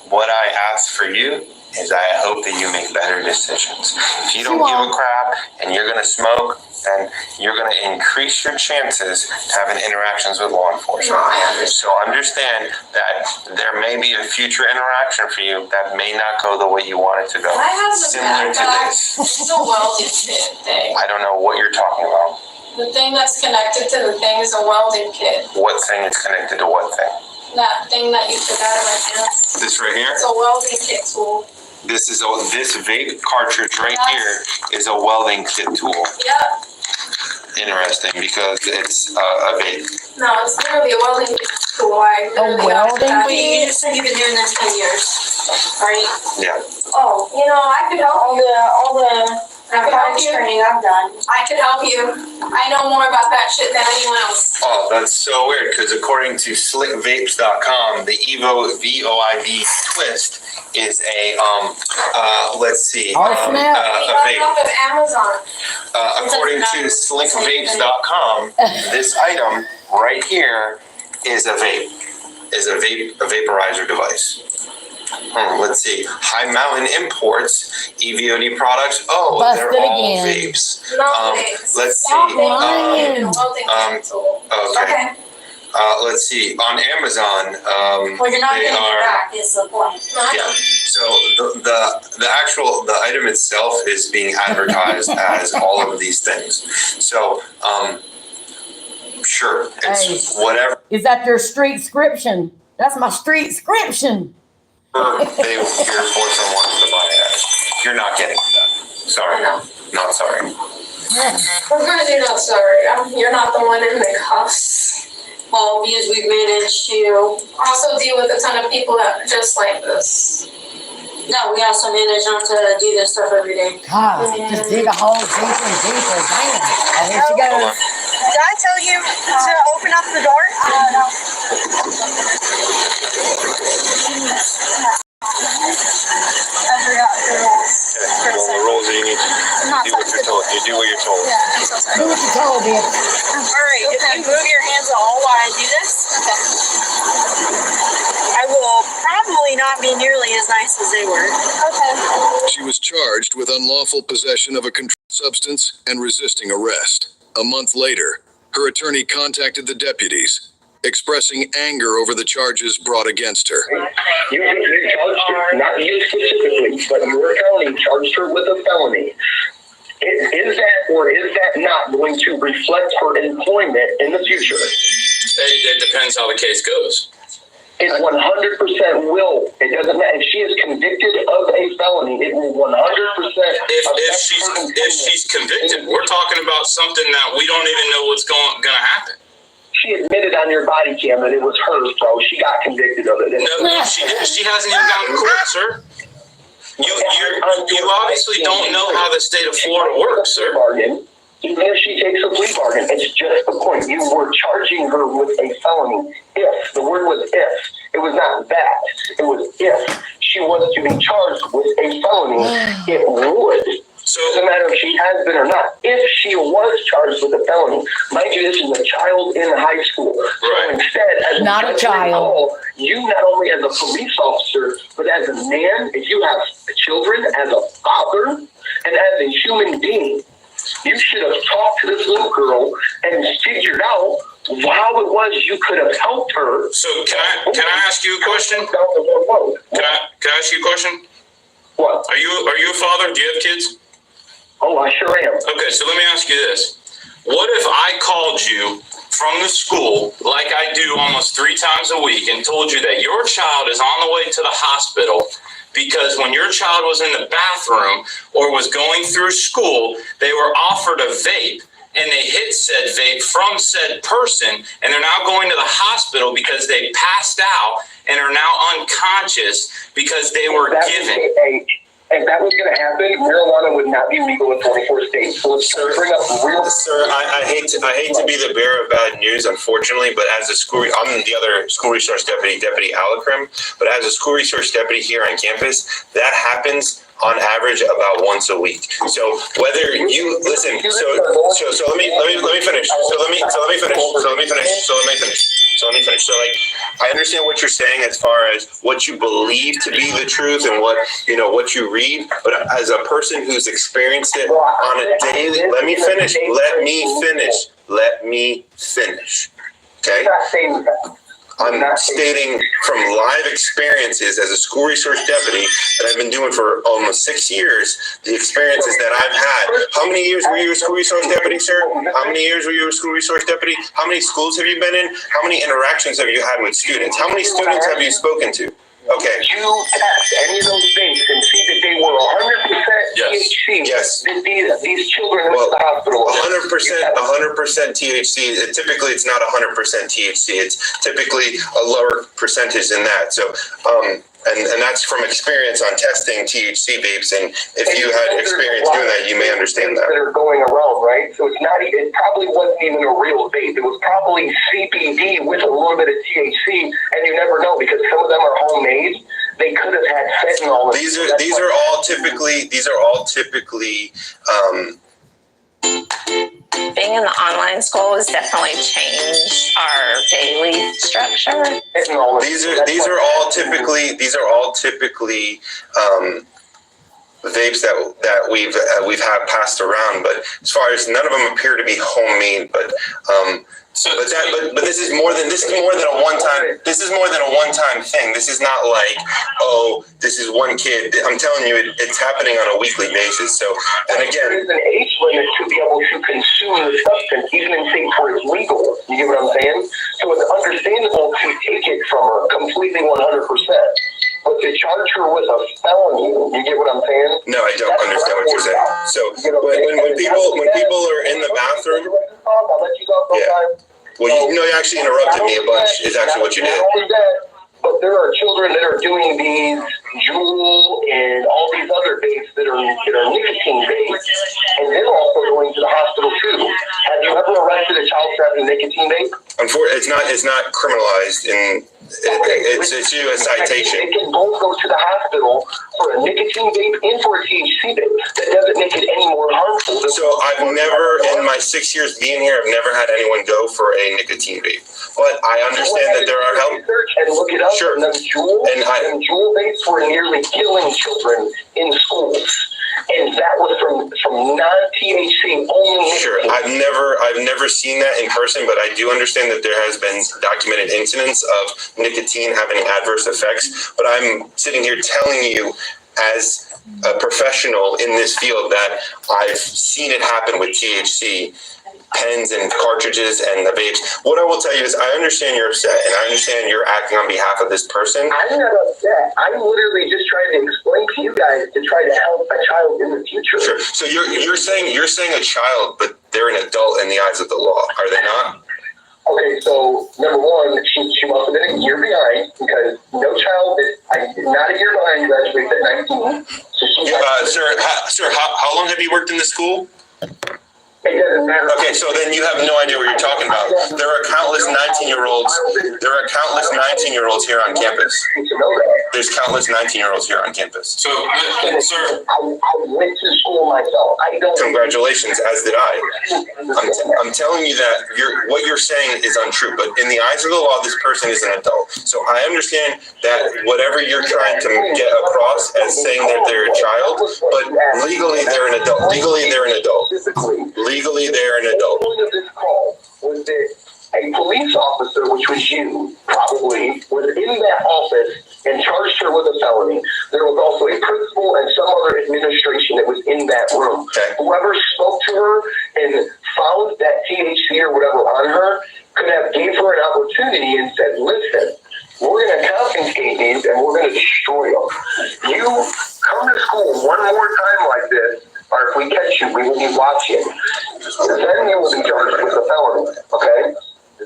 What I ask for you is I hope that you make better decisions. If you don't give a crap and you're gonna smoke, then you're gonna increase your chances to having interactions with law enforcement. No, I understand. So understand that there may be a future interaction for you that may not go the way you want it to go. I have the Similar to backpack. this. It's a welding kit thing. I don't know what you're talking about. The thing that's connected to the thing is a welding kit. What thing is connected to what thing? That thing that you took out of my pants. This right here? It's a welding kit tool. This vape cartridge right here is a welding kit tool. Yep. Interesting, because it's a vape. No, it's literally a welding kit tool. I literally got welding that. You just said you've been doing this 10 years, right? Yeah. Oh, I could help you. All the narcotics training I've done. I could help you. I know more about that shit than anyone else. Oh, that's so weird, because according to slickvapes.com, the Evo VOIB twist is a let's see, Oh, a snap. We got it vape. off of Amazon. According to slickvapes.com, this item right here is a vape, a vaporizer device. Let's see. High Mountain Imports, EVOD products. Oh, Busted they're all again. vapes. No, thanks. Let's see. Stop lying. Welding kit tool. Okay. Let's see. On Amazon, Well, you're not they getting it are. back, is the point. Yeah. So the item itself is being advertised as all of these things. So sure, it's whatever Is that your street scription? That's my street scription. they you're forced someone to buy it at. You're not getting that. Sorry. No. Not sorry. We're gonna do no sorry. You're not the one in the cuffs. Well, because we've managed to, Also deal with a ton of people that are just like this. no, we also manage not to do this stuff every day. God, just dig a hole deeper and deeper. Damn. Oh, here she Hold on. goes. Did I tell you to open up the door? No. I forgot the rules. Okay. Well, the rules that you need to do what you're told. You do what you're told. Yeah, I'm so sorry. Do what you told, bitch. Alright, if you move your hands at all while I do this, I will probably not be nearly as nice as they were. Okay. She was charged with unlawful possession of a controlled substance and resisting arrest. A month later, her attorney contacted the deputies, expressing anger over the charges brought against her. You charged her, not you specifically, but your attorney charged her with a felony. Is that or is that not going to reflect her employment in the future? It depends how the case goes. It 100% will. It doesn't matter. If she is convicted of a felony, it will 100%. If she's convicted, we're talking about something that we don't even know what's going to happen. She admitted on your body cam that it was hers, bro. She got convicted of it. No, she hasn't even gone to court, sir. You obviously don't know how the state of Florida works, sir. Even if she takes a plea bargain, it's just the point. You were charging her with a felony. If. The word was if. It was not that. It was if she was to be charged with a felony, it would. So it doesn't matter if she has been or not. If she was charged with a felony, mind you, this is a child in high school. Right. So instead, as Not a child. you not only as a police officer, but as a man, if you have children, as a father, and as a human being, you should have talked to this little girl and figured out how it was you could have helped her. So can I ask you a question? Can I ask you a question? What? Are you a father? Do you have kids? Oh, I sure am. Okay, so let me ask you this. What if I called you from the school, like I do almost 3 times a week, and told you that your child is on the way to the hospital because when your child was in the bathroom or was going through school, they were offered a vape and they hit said vape from said person, and they're now going to the hospital because they passed out and are now unconscious because they were given. If that was going to happen, marijuana would not be legal in 24 states. So let's bring up real. Sir, I hate to be the bearer of bad news, unfortunately, but as a school, I'm the other school resource deputy, Deputy Alacrim, but as a school resource deputy here on campus, that happens on average about once a week. So whether you listen, so let me finish. So let me finish. So like, I understand what you're saying as far as what you believe to be the truth and what you read, but as a person who's experienced it on a daily, let me finish. Okay? I'm stating from live experiences as a school resource deputy that I've been doing for almost 6 years, the experiences that I've had. How many years were you a school resource deputy, sir? How many years were you a school resource deputy? How many schools have you been in? How many interactions have you had with students? How many students have you spoken to? Okay. You test any of those things and see that they were 100% THC. Yes. These children went to the hospital. 100% THC. Typically, it's not 100% THC. It's typically a lower percentage than that. So, and that's from experience on testing THC vapes. And if you had experience doing that, you may understand that. That are going around, right? So it's not. It probably wasn't even a real vape. It was probably CBD with a little bit of THC, and you never know because some of them are homemade. They could have had fentanyl. These are all typically. Being in the online school has definitely changed our daily structure. These are all typically vapes that we've had passed around, but as far as none of them appear to be homemade, but this is more than a one time thing. This is not like, oh, this is one kid. I'm telling you, it's happening on a weekly basis. So, and again, there's an age limit to be able to consume the substance, even in states where it's legal. You get what I'm saying? So it's understandable to take it from her completely 100%. But to charge her with a felony, you get what I'm saying? No, I don't understand what you're saying. So when people are in the bathroom, I'll let you go. Yeah. Well, you actually interrupted me a bunch. Is actually what you did. But there are children that are doing these Juul and all these other vapes that are nicotine vapes, and they're also going to the hospital too. Have you ever arrested a child for having a nicotine vape? Unfortunately, it's not criminalized in. It's a citation. They can both go to the hospital for a nicotine vape and for a THC vape. That doesn't make it any more harmful. So I've never, in my 6 years being here, I've never had anyone go for a nicotine vape. But I understand that there are health. And look it up. Sure. And Juul vapes were nearly killing children in schools. And that was from non-THC only. Sure, I've never seen that in person, but I do understand that there has been documented incidents of nicotine having adverse effects. But I'm sitting here telling you, as a professional in this field, that I've seen it happen with THC pens and cartridges and the vapes. What I will tell you is I understand you're upset, and I understand you're acting on behalf of this person. I'm not upset. I'm literally just trying to explain to you guys to try to help a child in the future. Sure. So you're saying a child, but they're an adult in the eyes of the law, are they not? Okay, so number one, she must have been a year behind because no child is not a year behind graduates at 19. So sir, how long have you worked in the school? It doesn't matter. Okay, so then you have no idea what you're talking about. There are countless 19-year-olds. There are countless 19-year-olds here on campus. There's countless 19-year-olds here on campus. So, sir, I went to school myself. Congratulations, as did I. I'm telling you that what you're saying is untrue, but in the eyes of the law, this person is an adult. So I understand that whatever you're trying to get across as saying that they're a child, but legally they're an adult. Legally they're an adult. Legally, they're an adult. The point of this call was that a police officer, which was you, probably, was in that office and charged her with a felony. There was also a principal and some other administration that was in that room. Okay. Whoever spoke to her and found that THC or whatever on her could have gave her an opportunity and said, listen, we're going to confiscate these and we're going to destroy them. You come to school one more time like this, or if we catch you, we will be watching. then you will be charged with a felony, okay?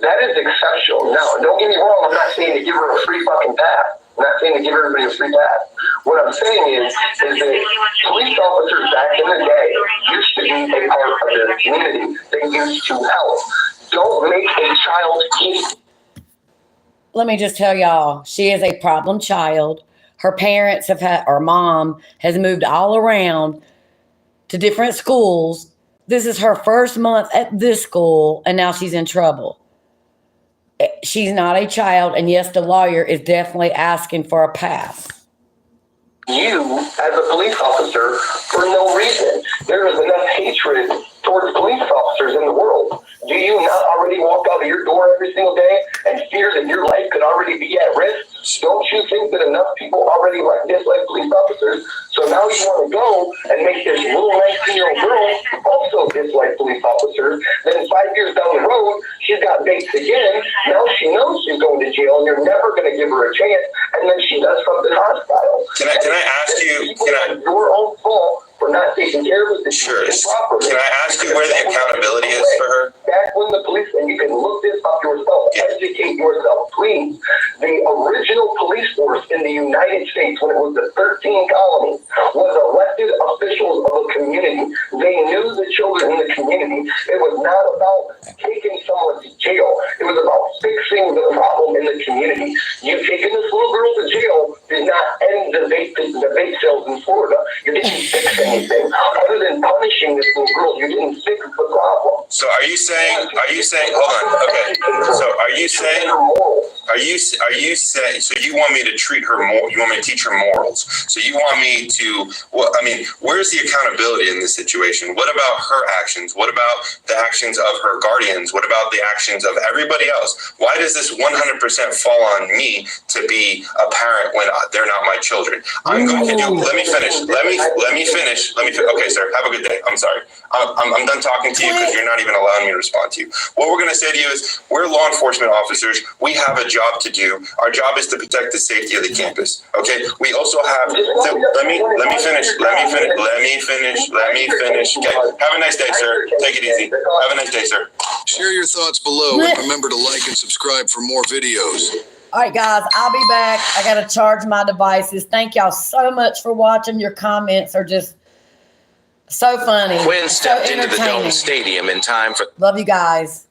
That is exceptional. Now, don't get me wrong, I'm not saying to give her a free fucking pass. I'm not saying to give everybody a free pass. What I'm saying is that police officers back in the day used to be a part of their community. They used to help. Don't make a child keep. Let me just tell y'all, she is a problem child. Her parents have had, or mom has moved all around to different schools. This is her first month at this school, and now she's in trouble. She's not a child, and yes, the lawyer is definitely asking for a pass. You, as a police officer, for no reason. There is enough hatred towards police officers in the world. Do you not already walk out of your door every single day and fear that your life could already be at risk? Don't you think that enough people already dislike police officers? So now you want to go and make this little 19-year-old girl also dislike police officers. Then 5 years down the road, she's got dates again. Now she knows she's going to jail and you're never going to give her a chance. And then she does something hostile. Can I ask you? It's your own fault for not taking care of it. Sure. Properly. Can I ask you where the accountability is for her? Back when the police, and you can look this up yourself, educate yourself, please. The original police force in the United States, when it was the 13 colonies, was elected officials of a community. They knew the children in the community. It was not about taking someone to jail. It was about fixing the problem in the community. You taking this little girl to jail did not end the vape sales in Florida. You didn't fix anything other than punishing this little girl. You didn't fix the problem. So are you saying, hold on, okay. So are you saying, so you want me to treat her more, you want me to teach her morals. So you want me to, where's the accountability in this situation? What about her actions? What about the actions of her guardians? What about the actions of everybody else? Why does this 100% fall on me to be a parent when they're not my children? I'm going to do, let me finish. Okay, sir, have a good day. I'm sorry. I'm done talking to you because you're not even allowing me to respond to you. What we're going to say to you is we're law enforcement officers. We have a job to do. Our job is to protect the safety of the campus. Okay. We also have let me finish. Okay. Have a nice day, sir. Take it easy. Have a nice day, sir. Share your thoughts below and remember to like and subscribe for more videos. All right, guys, I'll be back. I got to charge my devices. Thank y'all so much for watching. Your comments are just so funny. Quinn stepped so into the Dome Stadium in time for. Love you guys.